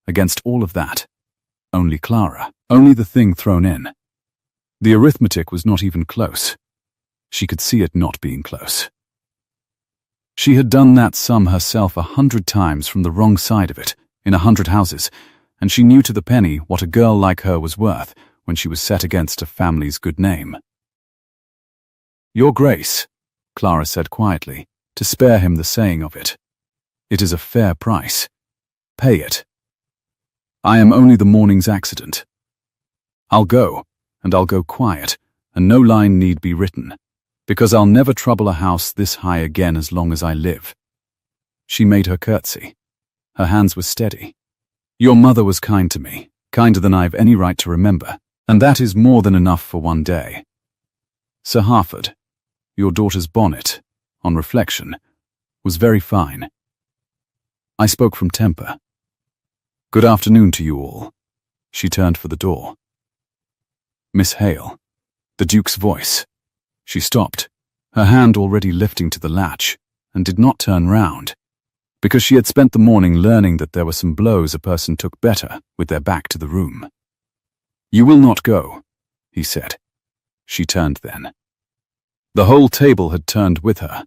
Against all of that, only Clara, only the thing thrown in. The arithmetic was not even close. She could see it not being close. She had done that sum herself 100 times from the wrong side of it, in 100 houses, and she knew to the penny what a girl like her was worth when she was set against a family's good name. "Your Grace," Clara said quietly, to spare him the saying of it. "It is a fair price. Pay it. I am only the morning's accident. I'll go, and I'll go quiet, and no line need be written, because I'll never trouble a house this high again as long as I live." She made her curtsy. Her hands were steady. "Your mother was kind to me, kinder than I've any right to remember, and that is more than enough for one day. Sir Harford, your daughter's bonnet, on reflection, was very fine. I spoke from temper. Good afternoon to you all." She turned for the door. "Miss Hale," the Duke's voice. She stopped, her hand already lifting to the latch, and did not turn round, because she had spent the morning learning that there were some blows a person took better with their back to the room. "You will not go," he said. She turned then. The whole table had turned with her,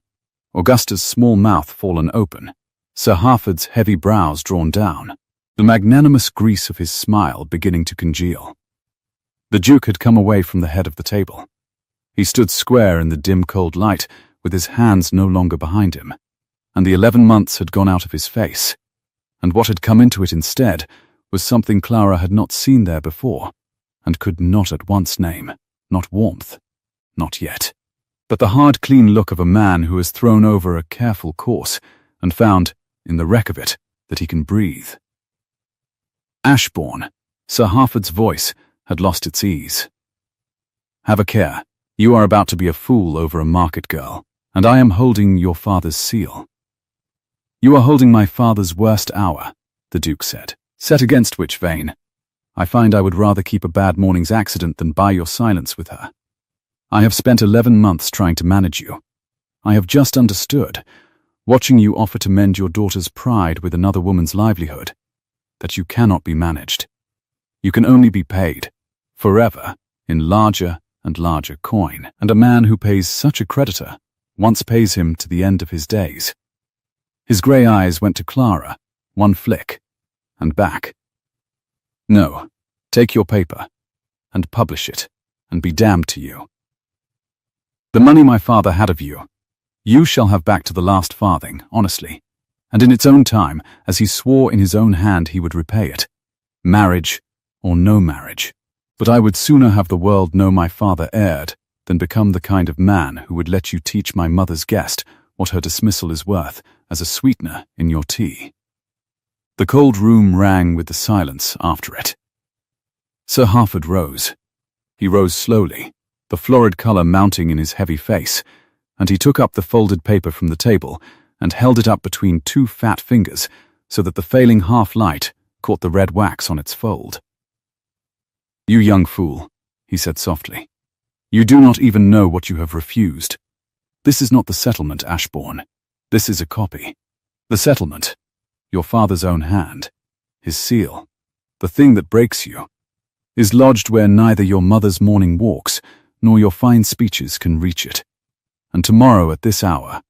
Augusta's small mouth fallen open, Sir Harford's heavy brows drawn down, the magnanimous grease of his smile beginning to congeal. The Duke had come away from the head of the table. He stood square in the dim cold light, with his hands no longer behind him, and the 11 months had gone out of his face, and what had come into it instead was something Clara had not seen there before, and could not at once name, not warmth, not yet, but the hard, clean look of a man who has thrown over a careful course and found, in the wreck of it, that he can breathe. Ashborne, Sir Harford's voice, had lost its ease. "Have a care. You are about to be a fool over a market girl, and I am holding your father's seal." "You are holding my father's worst hour," the Duke said, "set against which vein, I find I would rather keep a bad morning's accident than buy your silence with her. I have spent 11 months trying to manage you. I have just understood, watching you offer to mend your daughter's pride with another woman's livelihood, that you cannot be managed. You can only be paid, forever, in larger and larger coin, and a man who pays such a creditor once pays him to the end of his days." His grey eyes went to Clara, one flick, and back. "No, take your paper, and publish it, and be damned to you. The money my father had of you, you shall have back to the last farthing, honestly, and in its own time, as he swore in his own hand he would repay it, marriage or no marriage. But I would sooner have the world know my father erred than become the kind of man who would let you teach my mother's guest what her dismissal is worth as a sweetener in your tea." The cold room rang with the silence after it. Sir Harford rose. He rose slowly, the florid colour mounting in his heavy face, and he took up the folded paper from the table and held it up between two fat fingers so that the failing half-light caught the red wax on its fold. "You young fool," he said softly. "You do not even know what you have refused. This is not the settlement, Ashborne. This is a copy. The settlement, your father's own hand, his seal, the thing that breaks you, is lodged where neither your mother's morning walks nor your fine speeches can reach it. And tomorrow at this hour,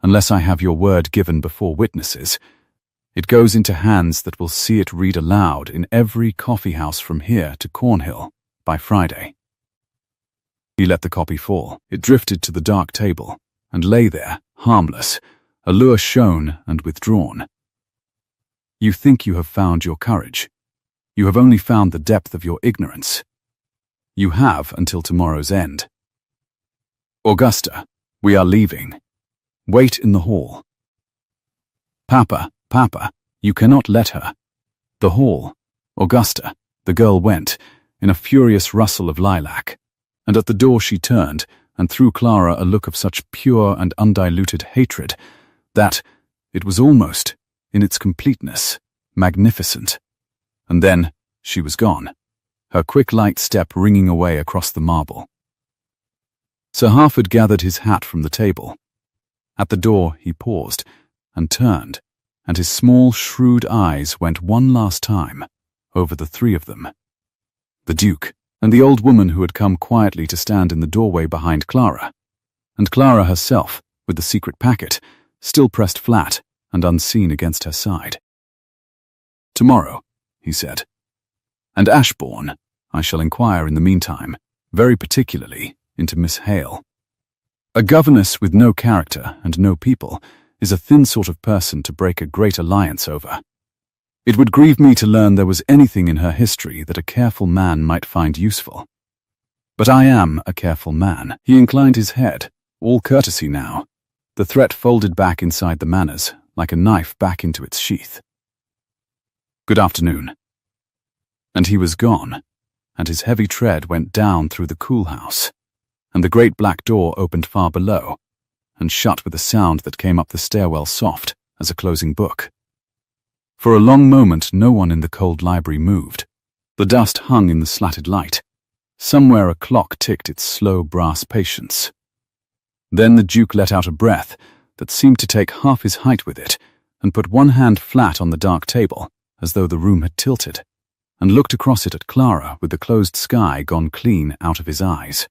unless I have your word given before witnesses, it goes into hands that will see it read aloud in every coffee-house from here to Cornhill by Friday." He let the copy fall. It drifted to the dark table and lay there, harmless, a lure shown and withdrawn. "You think you have found your courage. You have only found the depth of your ignorance. You have until tomorrow's end. Augusta, we are leaving. Wait in the hall." Papa, You cannot let her. The hall. Augusta, the girl went, in a furious rustle of lilac, and at the door she turned and threw Clara a look of such pure and undiluted hatred that it was almost, in its completeness, magnificent. And then she was gone, her quick light step ringing away across the marble. Sir Harford gathered his hat from the table. At the door he paused and turned, and his small, shrewd eyes went one last time over the three of them. The Duke, and the old woman who had come quietly to stand in the doorway behind Clara, and Clara herself, with the secret packet, still pressed flat and unseen against her side. "Tomorrow," he said. "And Ashbourne, I shall inquire in the meantime, very particularly, into Miss Hale. A governess with no character and no people is a thin sort of person to break a great alliance over. It would grieve me to learn there was anything in her history that a careful man might find useful. But I am a careful man." He inclined his head, all courtesy now, the threat folded back inside the manners, like a knife back into its sheath. "Good afternoon." And he was gone, and his heavy tread went down through the cool house, and the great black door opened far below, and shut with a sound that came up the stairwell soft as a closing book. For a long moment no one in the cold library moved. The dust hung in the slatted light. Somewhere a clock ticked its slow brass patience. Then the Duke let out a breath that seemed to take half his height with it, and put one hand flat on the dark table, as though the room had tilted, and looked across it at Clara with the closed sky gone clean out of his eyes.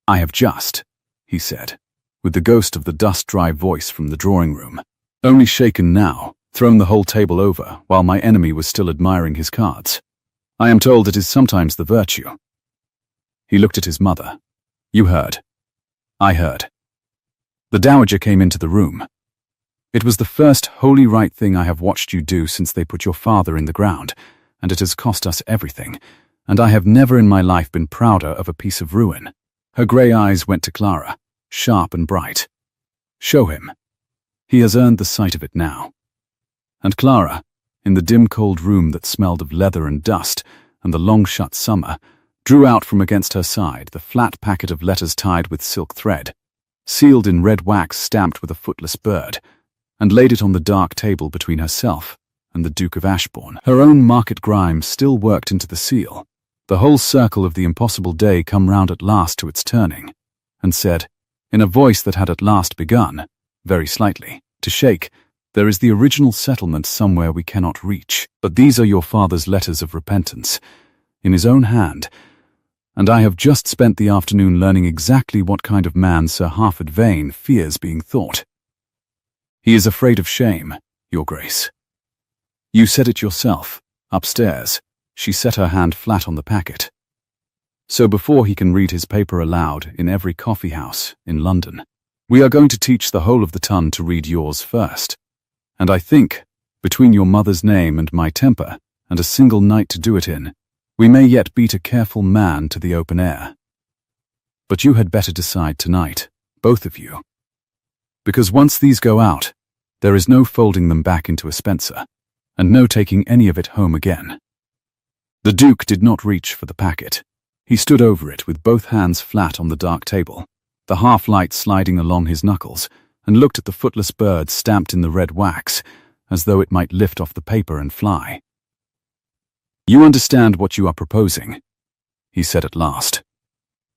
"I have just," he said, with the ghost of the dust-dry voice from the drawing-room, only shaken now, thrown the whole table over while my enemy was still admiring his cards. "I am told it is sometimes the virtue." He looked at his mother. "You heard." "I heard." The Dowager came into the room. "It was the first wholly right thing I have watched you do since they put your father in the ground, and it has cost us everything, and I have never in my life been prouder of a piece of ruin." Her grey eyes went to Clara, sharp and bright. "Show him. He has earned the sight of it now." And Clara, in the dim cold room that smelled of leather and dust and the long-shut summer, drew out from against her side the flat packet of letters tied with silk thread, sealed in red wax stamped with a footless bird, and laid it on the dark table between herself and the Duke of Ashborne. Her own market grime still worked into the seal, the whole circle of the impossible day come round at last to its turning, and said, in a voice that had at last begun, very slightly, to shake, "There is the original settlement somewhere we cannot reach, but these are your father's letters of repentance, in his own hand, and I have just spent the afternoon learning exactly what kind of man Sir Harford Vane fears being thought. He is afraid of shame, Your Grace. You said it yourself, upstairs." She set her hand flat on the packet. "So before he can read his paper aloud in every coffee-house in London, we are going to teach the whole of the ton to read yours first. And I think, between your mother's name and my temper, and a single night to do it in, we may yet beat a careful man to the open air. But you had better decide tonight, both of you. Because once these go out, there is no folding them back into a Spencer, and no taking any of it home again." The Duke did not reach for the packet. He stood over it with both hands flat on the dark table, the half-light sliding along his knuckles, and looked at the footless bird stamped in the red wax, as though it might lift off the paper and fly. "You understand what you are proposing," he said at last.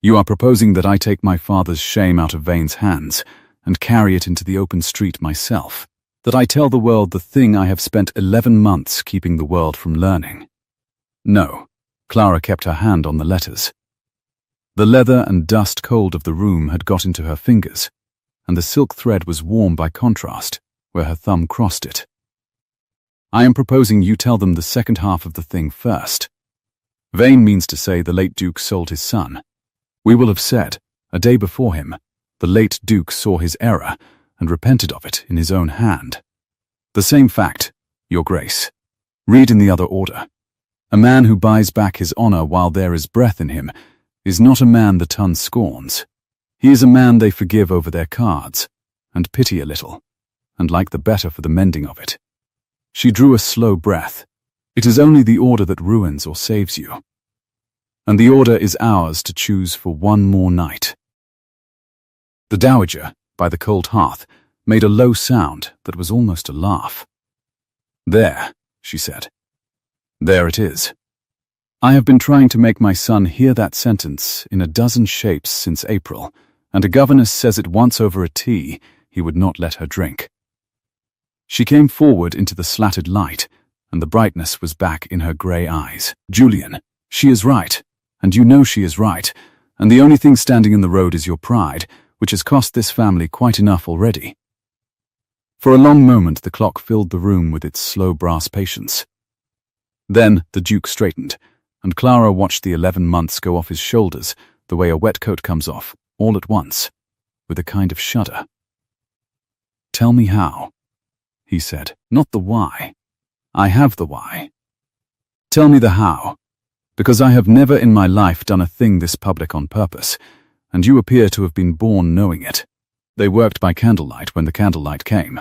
"You are proposing that I take my father's shame out of Vane's hands and carry it into the open street myself, that I tell the world the thing I have spent 11 months keeping the world from learning." No, Clara kept her hand on the letters. The leather and dust cold of the room had got into her fingers, and the silk thread was warm by contrast where her thumb crossed it. "I am proposing you tell them the second half of the thing first. Vane means to say the late Duke sold his son. We will have said, a day before him, the late Duke saw his error and repented of it in his own hand. The same fact, Your Grace. Read in the other order. A man who buys back his honour while there is breath in him is not a man the ton scorns. He is a man they forgive over their cards, and pity a little, and like the better for the mending of it. She drew a slow breath. It is only the order that ruins or saves you. And the order is ours to choose for one more night. The dowager, by the cold hearth, made a low sound that was almost a laugh. There, she said. There it is. I have been trying to make my son hear that sentence in a dozen shapes since April, and a governess says it once over a tea he would not let her drink. She came forward into the slatted light, and the brightness was back in her grey eyes. Julian, she is right, and you know she is right, and the only thing standing in the road is your pride, which has cost this family quite enough already. For a long moment the clock filled the room with its slow brass patience. Then the Duke straightened, and Clara watched the 11 months go off his shoulders the way a wet coat comes off, all at once, with a kind of shudder. "Tell me how," he said, "not the why. I have the why. Tell me the how, because I have never in my life done a thing this public on purpose, and you appear to have been born knowing it." They worked by candlelight when the candlelight came,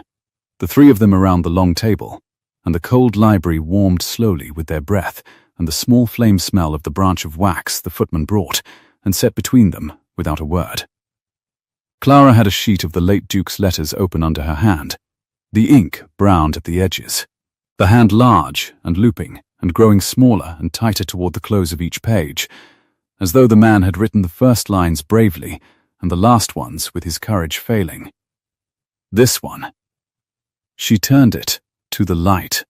the three of them around the long table, and the cold library warmed slowly with their breath and the small flame smell of the branch of wax the footman brought and set between them without a word. Clara had a sheet of the late Duke's letters open under her hand, the ink browned at the edges, the hand large and looping and growing smaller and tighter toward the close of each page, as though the man had written the first lines bravely and the last ones with his courage failing. This one. She turned it to the light.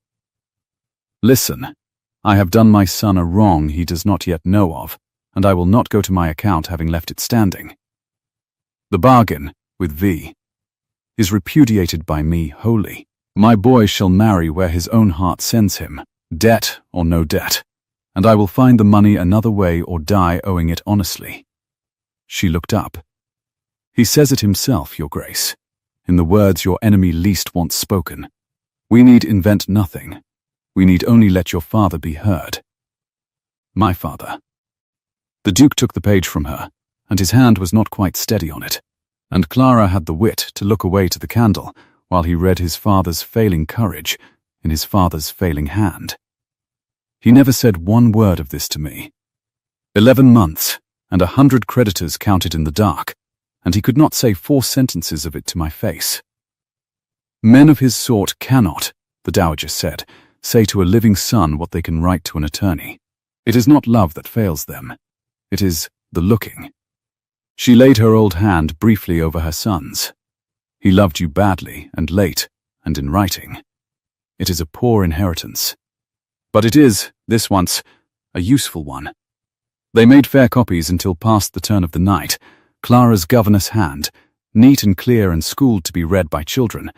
"Listen, I have done my son a wrong he does not yet know of, and I will not go to my account having left it standing. The bargain, with V, is repudiated by me wholly. My boy shall marry where his own heart sends him, debt or no debt, and I will find the money another way or die owing it honestly." She looked up. "He says it himself, Your Grace, in the words your enemy least wants spoken. We need invent nothing. We need only let your father be heard." "My father." The Duke took the page from her, and his hand was not quite steady on it, and Clara had the wit to look away to the candle while he read his father's failing courage in his father's failing hand. "He never said one word of this to me. 11 months, and 100 creditors counted in the dark, and he could not say 4 sentences of it to my face. Men of his sort cannot," the dowager said, "say to a living son what they can write to an attorney. It is not love that fails them. It is the looking." She laid her old hand briefly over her son's. "He loved you badly and late and in writing. It is a poor inheritance. But it is, this once, a useful one." They made fair copies until past the turn of the night. Clara's governess hand, neat and clear and schooled to be read by children,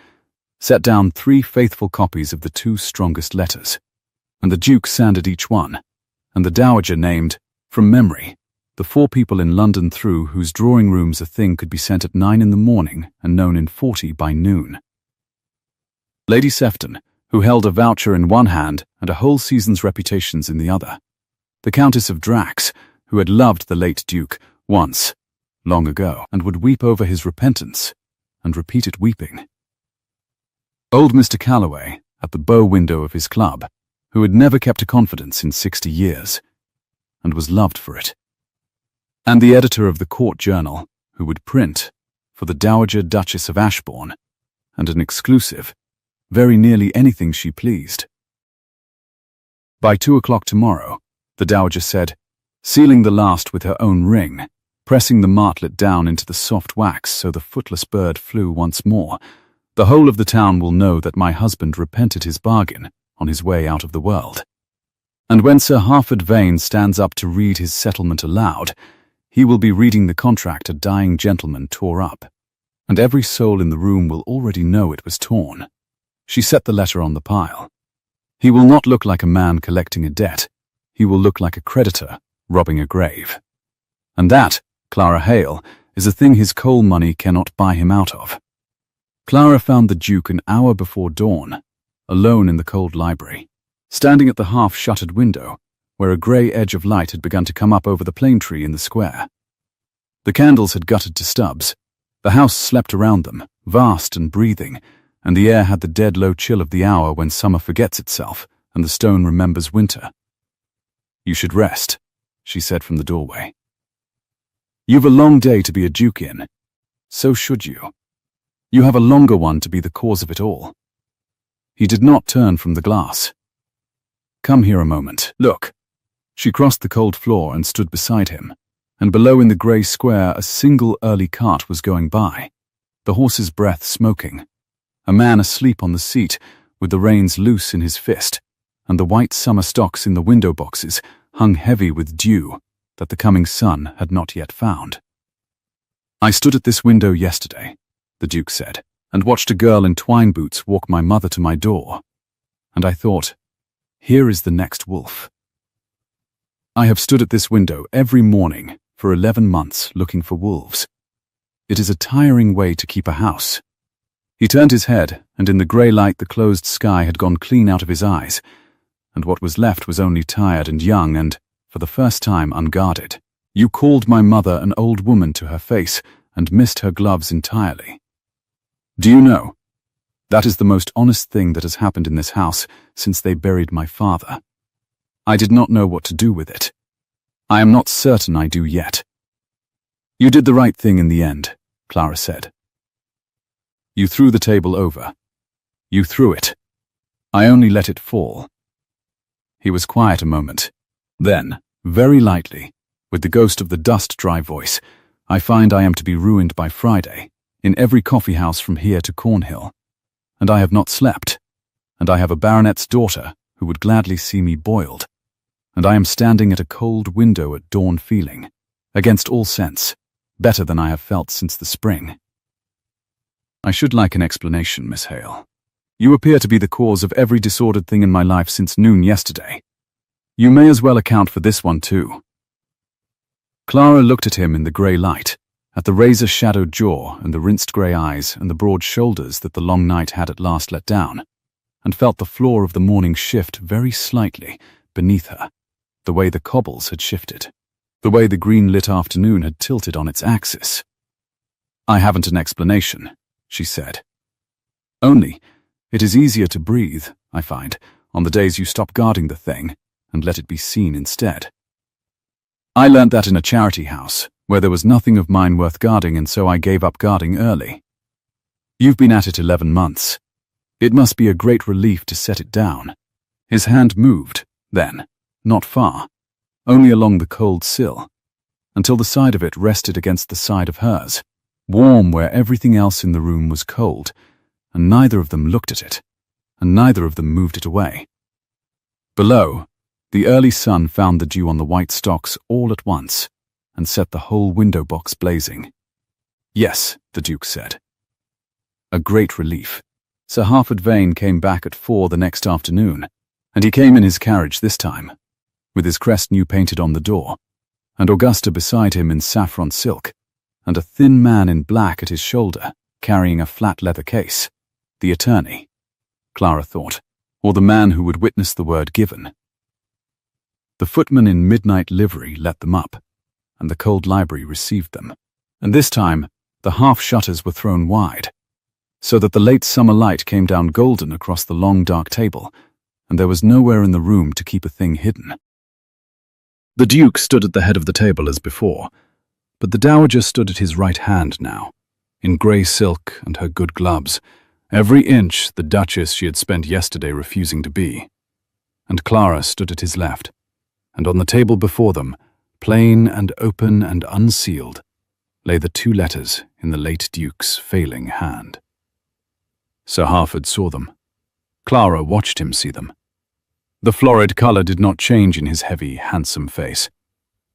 set down 3 faithful copies of the 2 strongest letters, and the Duke sanded each one, and the dowager named, from memory, the 4 people in London through whose drawing rooms a thing could be sent at 9 in the morning and known in 40 by noon. Lady Sefton, who held a voucher in one hand and a whole season's reputations in the other. The Countess of Drax, who had loved the late Duke once, long ago, and would weep over his repentance, and repeat it weeping. Old Mr. Calloway, at the bow window of his club, who had never kept a confidence in 60 years, and was loved for it. And the editor of the Court Journal, who would print, for the Dowager Duchess of Ashborne, and an exclusive, very nearly anything she pleased. By 2 o'clock tomorrow, the dowager said, sealing the last with her own ring, pressing the martlet down into the soft wax so the footless bird flew once more, the whole of the town will know that my husband repented his bargain on his way out of the world. And when Sir Harford Vane stands up to read his settlement aloud, he will be reading the contract a dying gentleman tore up, and every soul in the room will already know it was torn. She set the letter on the pile. He will not look like a man collecting a debt. He will look like a creditor robbing a grave. And that, Clara Hale, is a thing his coal money cannot buy him out of. Clara found the Duke an hour before dawn, alone in the cold library, standing at the half-shuttered window, where a grey edge of light had begun to come up over the plane tree in the square. The candles had guttered to stubs. The house slept around them, vast and breathing, and the air had the dead low chill of the hour when summer forgets itself and the stone remembers winter. "You should rest," she said from the doorway. "You've a long day to be a duke in. So should you. You have a longer one to be the cause of it all." He did not turn from the glass. "Come here a moment. Look." She crossed the cold floor and stood beside him, and below in the grey square a single early cart was going by, the horse's breath smoking, a man asleep on the seat with the reins loose in his fist, and the white summer stocks in the window boxes hung heavy with dew that the coming sun had not yet found. "I stood at this window yesterday," the Duke said, "and watched a girl in twine boots walk my mother to my door, and I thought, here is the next wolf. I have stood at this window every morning for 11 months looking for wolves. It is a tiring way to keep a house." He turned his head, and in the grey light the closed sky had gone clean out of his eyes, and what was left was only tired and young and, for the first time, unguarded. "You called my mother an old woman to her face and missed her gloves entirely. Do you know, that is the most honest thing that has happened in this house since they buried my father. I did not know what to do with it. I am not certain I do yet." "You did the right thing in the end," Clara said. "You threw the table over. You threw it. I only let it fall." He was quiet a moment. Then, very lightly, with the ghost of the dust-dry voice, "I find I am to be ruined by Friday, in every coffee house from here to Cornhill. And I have not slept. And I have a baronet's daughter who would gladly see me boiled. And I am standing at a cold window at dawn feeling, against all sense, better than I have felt since the spring. I should like an explanation, Miss Hale. You appear to be the cause of every disordered thing in my life since noon yesterday. You may as well account for this one too." Clara looked at him in the grey light, at the razor-shadowed jaw and the rinsed grey eyes and the broad shoulders that the long night had at last let down, and felt the floor of the morning shift very slightly beneath her, the way the cobbles had shifted, the way the green-lit afternoon had tilted on its axis. "I haven't an explanation," she said. "Only, it is easier to breathe, I find, on the days you stop guarding the thing and let it be seen instead. I learnt that in a charity house, where there was nothing of mine worth guarding, and so I gave up guarding early. You've been at it 11 months. It must be a great relief to set it down." His hand moved, then, not far, only along the cold sill, until the side of it rested against the side of hers, warm where everything else in the room was cold, and neither of them looked at it, and neither of them moved it away. Below, the early sun found the dew on the white stocks all at once, and set the whole window box blazing. "Yes," the Duke said. A great relief. Sir Harford Vane came back at 4 the next afternoon, and he came in his carriage this time, with his crest new painted on the door, and Augusta beside him in saffron silk, and a thin man in black at his shoulder, carrying a flat leather case. The attorney, Clara thought, or the man who would witness the word given. The footman in midnight livery let them up, and the cold library received them, and this time the half-shutters were thrown wide, so that the late summer light came down golden across the long dark table, and there was nowhere in the room to keep a thing hidden. The Duke stood at the head of the table as before, but the Dowager stood at his right hand now, in grey silk and her good gloves, every inch the Duchess she had spent yesterday refusing to be, and Clara stood at his left, and on the table before them, plain and open and unsealed, lay the 2 letters in the late Duke's failing hand. Sir Harford saw them. Clara watched him see them. The florid colour did not change in his heavy, handsome face,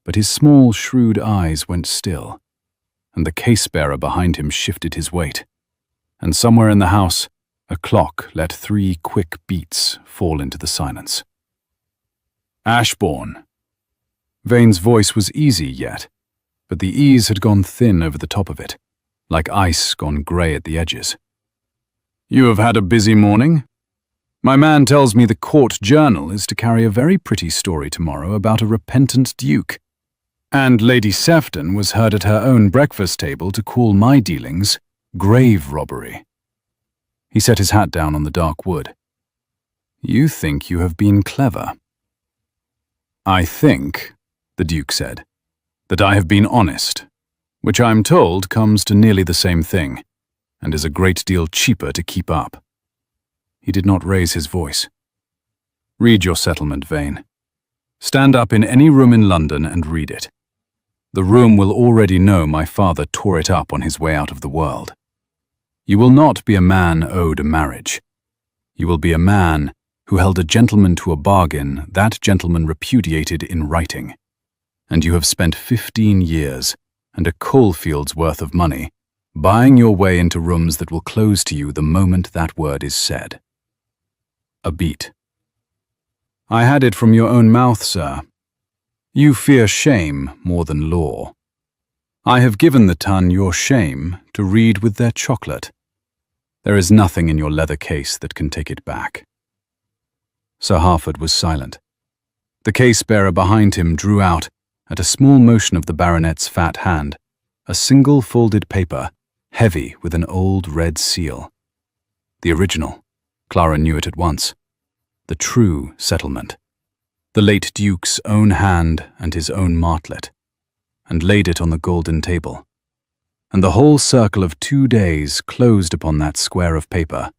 but his small, shrewd eyes went still, and the case-bearer behind him shifted his weight, and somewhere in the house a clock let 3 quick beats fall into the silence. "Ashborne." Vane's voice was easy yet, but the ease had gone thin over the top of it, like ice gone grey at the edges. "You have had a busy morning? My man tells me the court journal is to carry a very pretty story tomorrow about a repentant duke, and Lady Sefton was heard at her own breakfast table to call my dealings grave robbery." He set his hat down on the dark wood. "You think you have been clever." "I think," the Duke said, "that I have been honest, which I am told comes to nearly the same thing, and is a great deal cheaper to keep up." He did not raise his voice. "Read your settlement, Vane. Stand up in any room in London and read it. The room will already know my father tore it up on his way out of the world. You will not be a man owed a marriage. You will be a man who held a gentleman to a bargain that gentleman repudiated in writing. And you have spent 15 years and a coalfield's worth of money buying your way into rooms that will close to you the moment that word is said." A beat. "I had it from your own mouth, sir. You fear shame more than law. I have given the ton your shame to read with their chocolate. There is nothing in your leather case that can take it back." Sir Harford was silent. The case-bearer behind him drew out, at a small motion of the baronet's fat hand, a single folded paper, heavy with an old red seal. The original. Clara knew it at once. The true settlement. The late Duke's own hand and his own martlet, and laid it on the golden table. And the whole circle of 2 days closed upon that square of paper,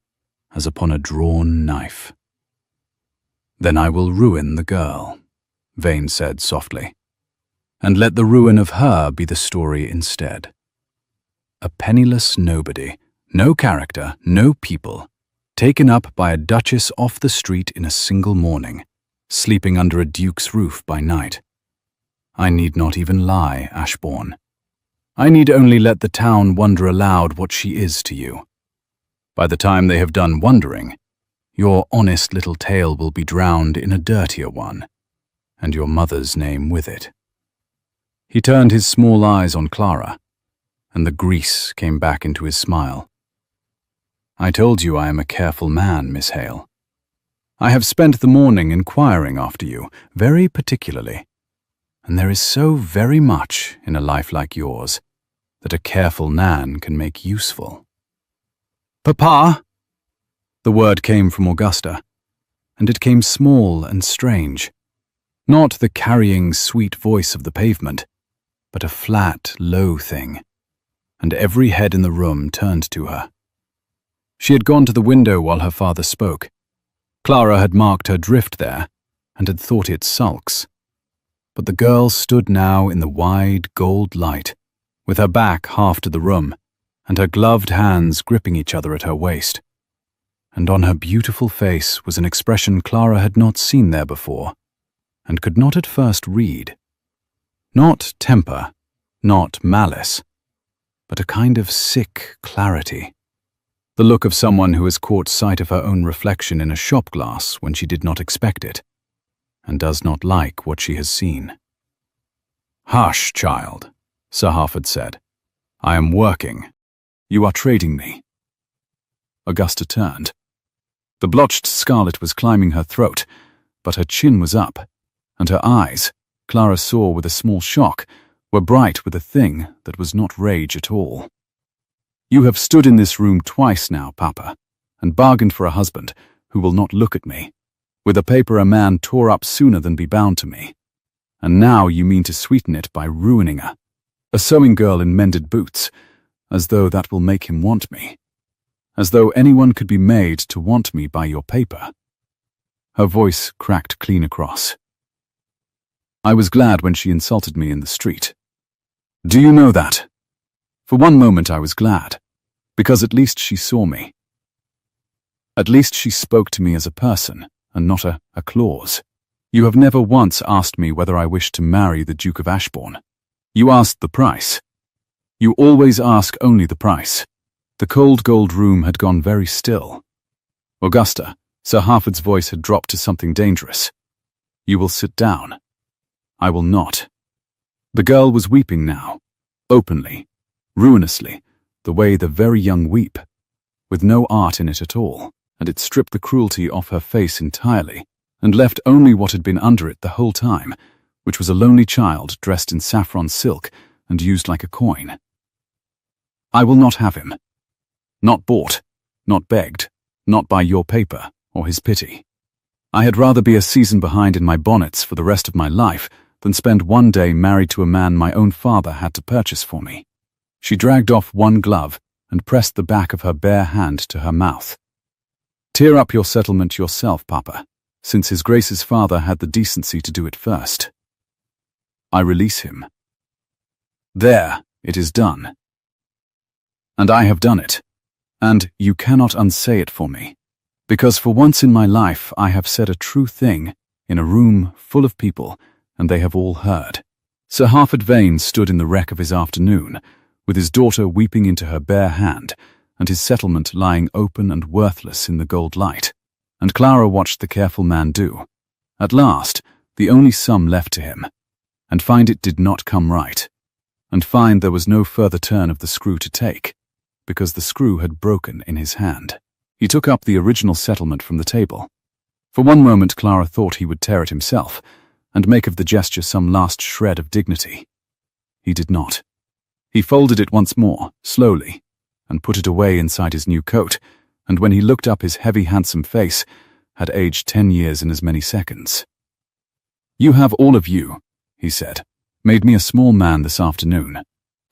as upon a drawn knife. "Then I will ruin the girl," Vane said softly, "and let the ruin of her be the story instead. A penniless nobody, no character, no people, taken up by a duchess off the street in a single morning, sleeping under a duke's roof by night. I need not even lie, Ashbourne. I need only let the town wonder aloud what she is to you. By the time they have done wondering, your honest little tale will be drowned in a dirtier one, and your mother's name with it." He turned his small eyes on Clara, and the grease came back into his smile. "I told you I am a careful man, Miss Hale. I have spent the morning inquiring after you, very particularly, and there is so very much in a life like yours that a careful Nan can make useful." "Papa!" The word came from Augusta, and it came small and strange. Not the carrying, sweet voice of the pavement, but a flat, low thing, and every head in the room turned to her. She had gone to the window while her father spoke. Clara had marked her drift there, and had thought it sulks. But the girl stood now in the wide gold light, with her back half to the room, and her gloved hands gripping each other at her waist. And on her beautiful face was an expression Clara had not seen there before, and could not at first read. Not temper, not malice, but a kind of sick clarity. The look of someone who has caught sight of her own reflection in a shop glass when she did not expect it, and does not like what she has seen. "Hush, child," Sir Harford said. "I am working. You are trading me." Augusta turned. The blotched scarlet was climbing her throat, but her chin was up, and her eyes, Clara saw with a small shock, were bright with a thing that was not rage at all. "You have stood in this room twice now, Papa, and bargained for a husband who will not look at me, with a paper a man tore up sooner than be bound to me. And now you mean to sweeten it by ruining a sewing girl in mended boots, as though that will make him want me. As though anyone could be made to want me by your paper." Her voice cracked clean across. "I was glad when she insulted me in the street. Do you know that? For one moment I was glad, because at least she saw me. At least she spoke to me as a person, and not a clause. You have never once asked me whether I wished to marry the Duke of Ashborne. You asked the price. You always ask only the price." The cold gold room had gone very still. "Augusta," Sir Harford's voice had dropped to something dangerous. "You will sit down." "I will not." The girl was weeping now, openly, ruinously, the way the very young weep, with no art in it at all, and it stripped the cruelty off her face entirely, and left only what had been under it the whole time, which was a lonely child dressed in saffron silk and used like a coin. "I will not have him. Not bought, not begged, not by your paper or his pity. I had rather be a season behind in my bonnets for the rest of my life than spend one day married to a man my own father had to purchase for me. She dragged off one glove and pressed the back of her bare hand to her mouth. Tear up your settlement yourself, Papa, since His Grace's father had the decency to do it first. I release him. There, it is done. And I have done it, and you cannot unsay it for me, because for once in my life I have said a true thing in a room full of people, and they have all heard. Sir Harford Vane stood in the wreck of his afternoon, with his daughter weeping into her bare hand, and his settlement lying open and worthless in the gold light, and Clara watched the careful man do, at last, the only sum left to him, and find it did not come right, and find there was no further turn of the screw to take, because the screw had broken in his hand. He took up the original settlement from the table. For one moment Clara thought he would tear it himself, and make of the gesture some last shred of dignity. He did not. He folded it once more, slowly, and put it away inside his new coat, and when he looked up his heavy, handsome face had aged 10 years in as many seconds. You have all of you, he said, made me a small man this afternoon.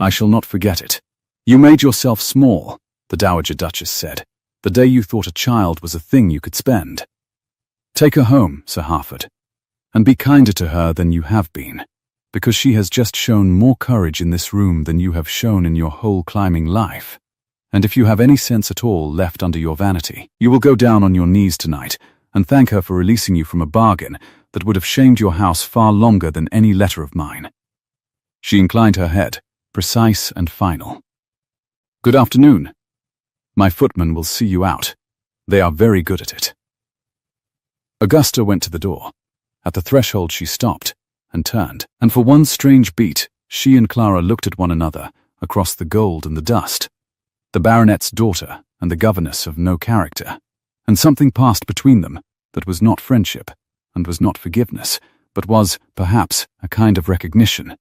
I shall not forget it. You made yourself small, the Dowager Duchess said, the day you thought a child was a thing you could spend. Take her home, Sir Harford, and be kinder to her than you have been, because she has just shown more courage in this room than you have shown in your whole climbing life. And if you have any sense at all left under your vanity, you will go down on your knees tonight and thank her for releasing you from a bargain that would have shamed your house far longer than any letter of mine. She inclined her head, precise and final. Good afternoon. My footmen will see you out. They are very good at it. Augusta went to the door. At the threshold she stopped and turned, and for one strange beat, she and Clara looked at one another across the gold and the dust. The baronet's daughter and the governess of no character, and something passed between them that was not friendship and was not forgiveness, but was, perhaps, a kind of recognition.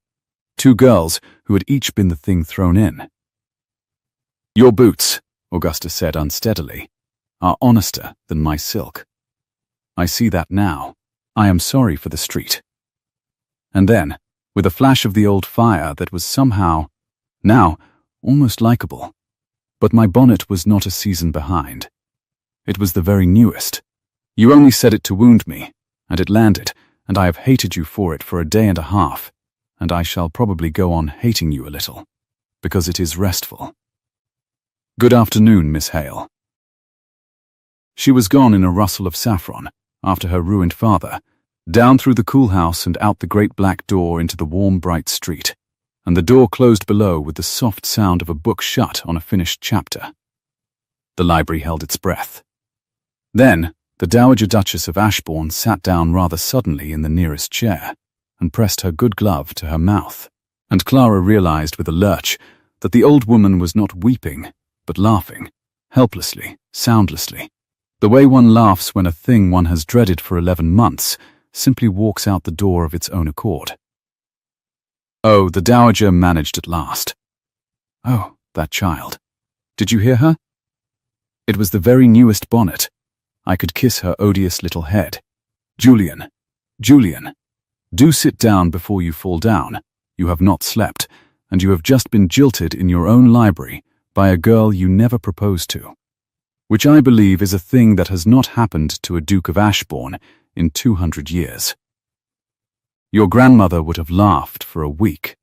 Two girls who had each been the thing thrown in. Your boots, Augusta said unsteadily, are honester than my silk. I see that now. I am sorry for the street. And then, with a flash of the old fire that was somehow, now, almost likable. But my bonnet was not a season behind. It was the very newest. You only said it to wound me, and it landed, and I have hated you for it for a day and a half, and I shall probably go on hating you a little, because it is restful. Good afternoon, Miss Hale. She was gone in a rustle of saffron, after her ruined father, down through the cool house and out the great black door into the warm, bright street, and the door closed below with the soft sound of a book shut on a finished chapter. The library held its breath. Then, the Dowager Duchess of Ashborne sat down rather suddenly in the nearest chair, and pressed her good glove to her mouth, and Clara realized with a lurch that the old woman was not weeping, but laughing, helplessly, soundlessly, the way one laughs when a thing one has dreaded for 11 months simply walks out the door of its own accord. Oh, the Dowager managed at last. Oh, that child. Did you hear her? It was the very newest bonnet. I could kiss her odious little head. Julian, Julian, do sit down before you fall down. You have not slept, and you have just been jilted in your own library by a girl you never proposed to, which I believe is a thing that has not happened to a Duke of Ashborne in 200 years. Your grandmother would have laughed for a week.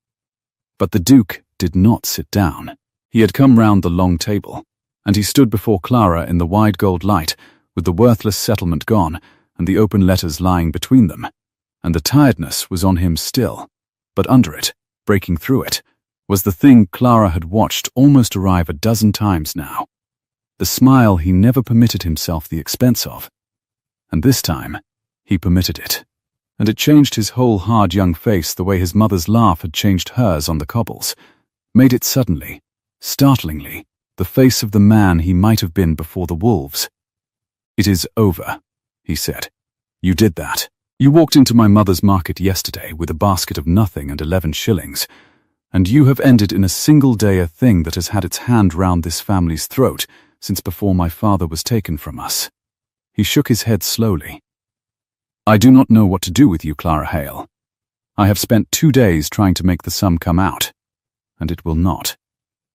But the Duke did not sit down. He had come round the long table, and he stood before Clara in the wide gold light, with the worthless settlement gone, and the open letters lying between them, and the tiredness was on him still, but under it, breaking through it, was the thing Clara had watched almost arrive a dozen times now, the smile he never permitted himself the expense of, and this time he permitted it. And it changed his whole hard young face the way his mother's laugh had changed hers on the cobbles, made it suddenly, startlingly, the face of the man he might have been before the wolves. It is over, he said. You did that. You walked into my mother's market yesterday with a basket of nothing and 11 shillings, and you have ended in a single day a thing that has had its hand round this family's throat since before my father was taken from us. He shook his head slowly. I do not know what to do with you, Clara Hale. I have spent 2 days trying to make the sum come out, and it will not.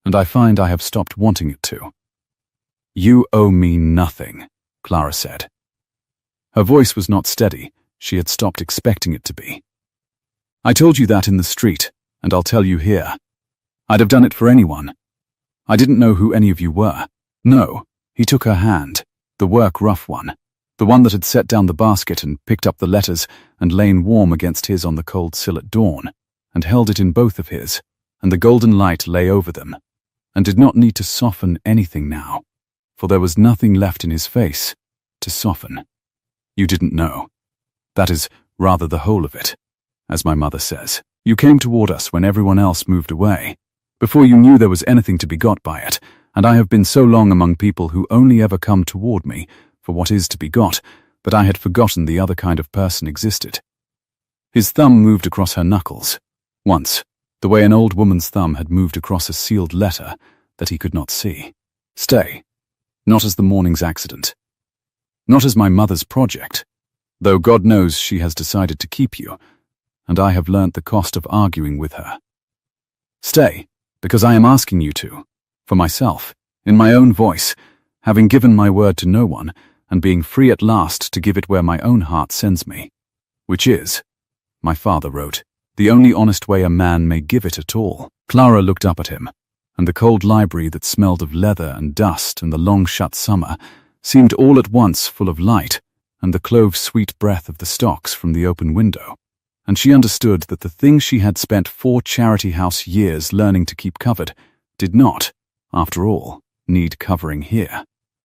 And I find I have stopped wanting it to. You owe me nothing, Clara said. Her voice was not steady. She had stopped expecting it to be. I told you that in the street, and I'll tell you here. I'd have done it for anyone. I didn't know who any of you were. No, he took her hand, the work-rough one, the one that had set down the basket and picked up the letters and lain warm against his on the cold sill at dawn, and held it in both of his, and the golden light lay over them, and did not need to soften anything now, for there was nothing left in his face to soften. You didn't know. That is rather the whole of it, as my mother says. You came toward us when everyone else moved away, before you knew there was anything to be got by it, and I have been so long among people who only ever come toward me for what is to be got, but I had forgotten the other kind of person existed. His thumb moved across her knuckles, once, the way an old woman's thumb had moved across a sealed letter that he could not see. Stay, not as the morning's accident, not as my mother's project, though God knows she has decided to keep you, and I have learnt the cost of arguing with her. Stay, because I am asking you to, for myself, in my own voice, having given my word to no one, and being free at last to give it where my own heart sends me, which is, my father wrote, the only honest way a man may give it at all. Clara looked up at him, and the cold library that smelled of leather and dust and the long-shut summer seemed all at once full of light and the clove-sweet breath of the stocks from the open window, and she understood that the thing she had spent 4 charity house years learning to keep covered did not, after all, need covering here.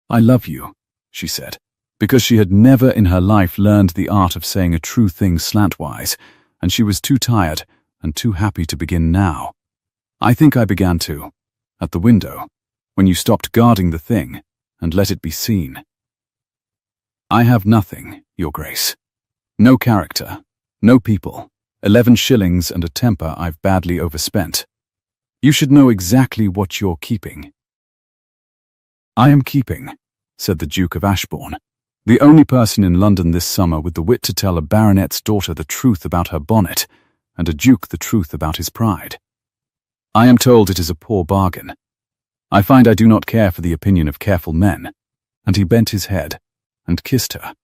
I love you, she said, because she had never in her life learned the art of saying a true thing slantwise, and she was too tired and too happy to begin now. I think I began to, at the window, when you stopped guarding the thing and let it be seen. I have nothing, Your Grace. No character, no people, 11 shillings and a temper I've badly overspent. You should know exactly what you're keeping. I am keeping, said the Duke of Ashborne, the only person in London this summer with the wit to tell a baronet's daughter the truth about her bonnet, and a duke the truth about his pride. I am told it is a poor bargain. I find I do not care for the opinion of careful men, and he bent his head and kissed her,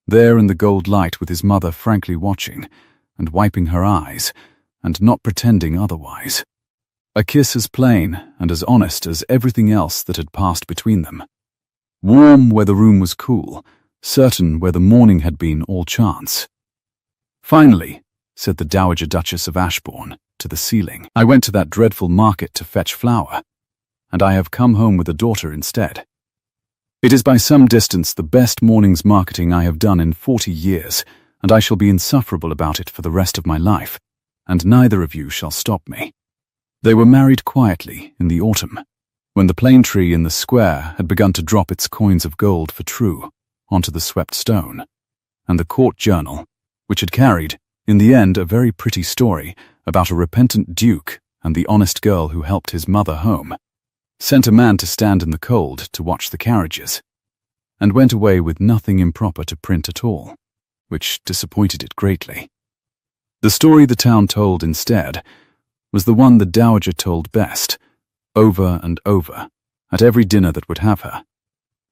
there in the gold light with his mother frankly watching, and wiping her eyes, and not pretending otherwise. A kiss as plain and as honest as everything else that had passed between them. Warm where the room was cool, certain where the morning had been all chance. Finally, said the Dowager Duchess of Ashborne to the ceiling, I went to that dreadful market to fetch flour, and I have come home with a daughter instead. It is by some distance the best morning's marketing I have done in 40 years, and I shall be insufferable about it for the rest of my life, and neither of you shall stop me. They were married quietly in the autumn, when the plane tree in the square had begun to drop its coins of gold for true onto the swept stone, and the court journal, which had carried, in the end, a very pretty story about a repentant duke and the honest girl who helped his mother home, sent a man to stand in the cold to watch the carriages, and went away with nothing improper to print at all, which disappointed it greatly. The story the town told instead was the one the Dowager told best, over and over, at every dinner that would have her,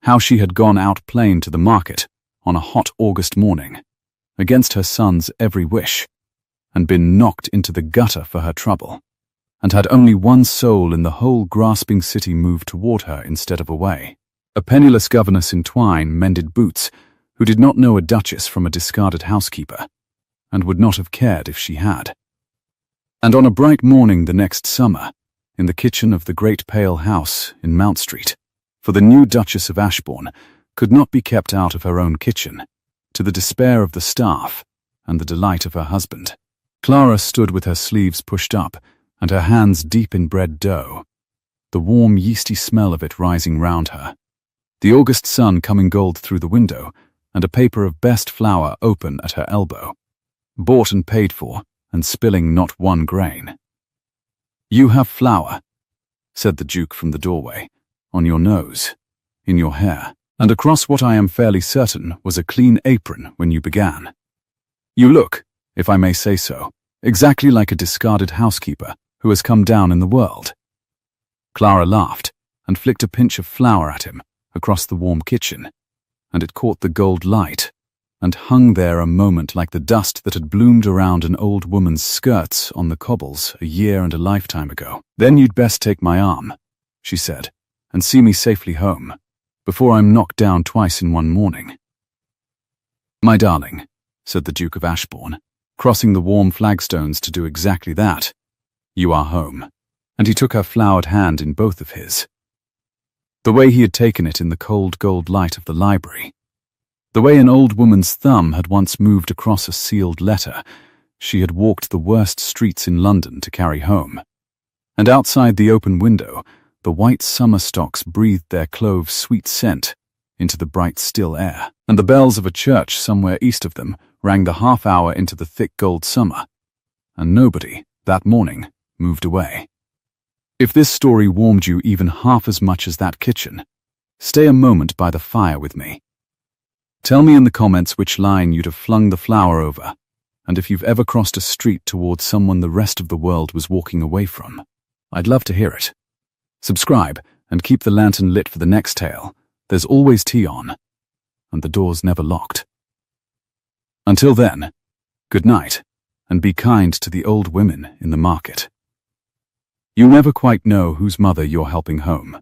how she had gone out plain to the market on a hot August morning, against her son's every wish, and been knocked into the gutter for her trouble, and had only one soul in the whole grasping city move toward her instead of away, a penniless governess in twine-mended boots, who did not know a duchess from a discarded housekeeper, and would not have cared if she had. And on a bright morning the next summer, in the kitchen of the great pale house in Mount Street, for the new Duchess of Ashborne could not be kept out of her own kitchen, to the despair of the staff and the delight of her husband, Clara stood with her sleeves pushed up and her hands deep in bread dough, the warm yeasty smell of it rising round her, the August sun coming gold through the window, and a paper of best flour open at her elbow, bought and paid for, and spilling not one grain. You have flour, said the Duke from the doorway, on your nose, in your hair, and across what I am fairly certain was a clean apron when you began. You look, if I may say so, exactly like a discarded housekeeper who has come down in the world." Clara laughed and flicked a pinch of flour at him across the warm kitchen, and it caught the gold light and hung there a moment like the dust that had bloomed around an old woman's skirts on the cobbles a year and a lifetime ago. "Then you'd best take my arm," she said, "and see me safely home, before I'm knocked down twice in one morning." "My darling," said the Duke of Ashborne, crossing the warm flagstones to do exactly that, "you are home." And he took her floured hand in both of his. The way he had taken it in the cold gold light of the library, the way an old woman's thumb had once moved across a sealed letter she had walked the worst streets in London to carry home. And outside the open window, the white summer stocks breathed their clove's sweet scent into the bright still air, and the bells of a church somewhere east of them rang the half hour into the thick gold summer, and nobody, that morning, moved away. If this story warmed you even half as much as that kitchen, stay a moment by the fire with me. Tell me in the comments which line you'd have flung the flour over, and if you've ever crossed a street towards someone the rest of the world was walking away from. I'd love to hear it. Subscribe and keep the lantern lit for the next tale. There's always tea on, and the door's never locked. Until then, good night, and be kind to the old women in the market. You never quite know whose mother you're helping home.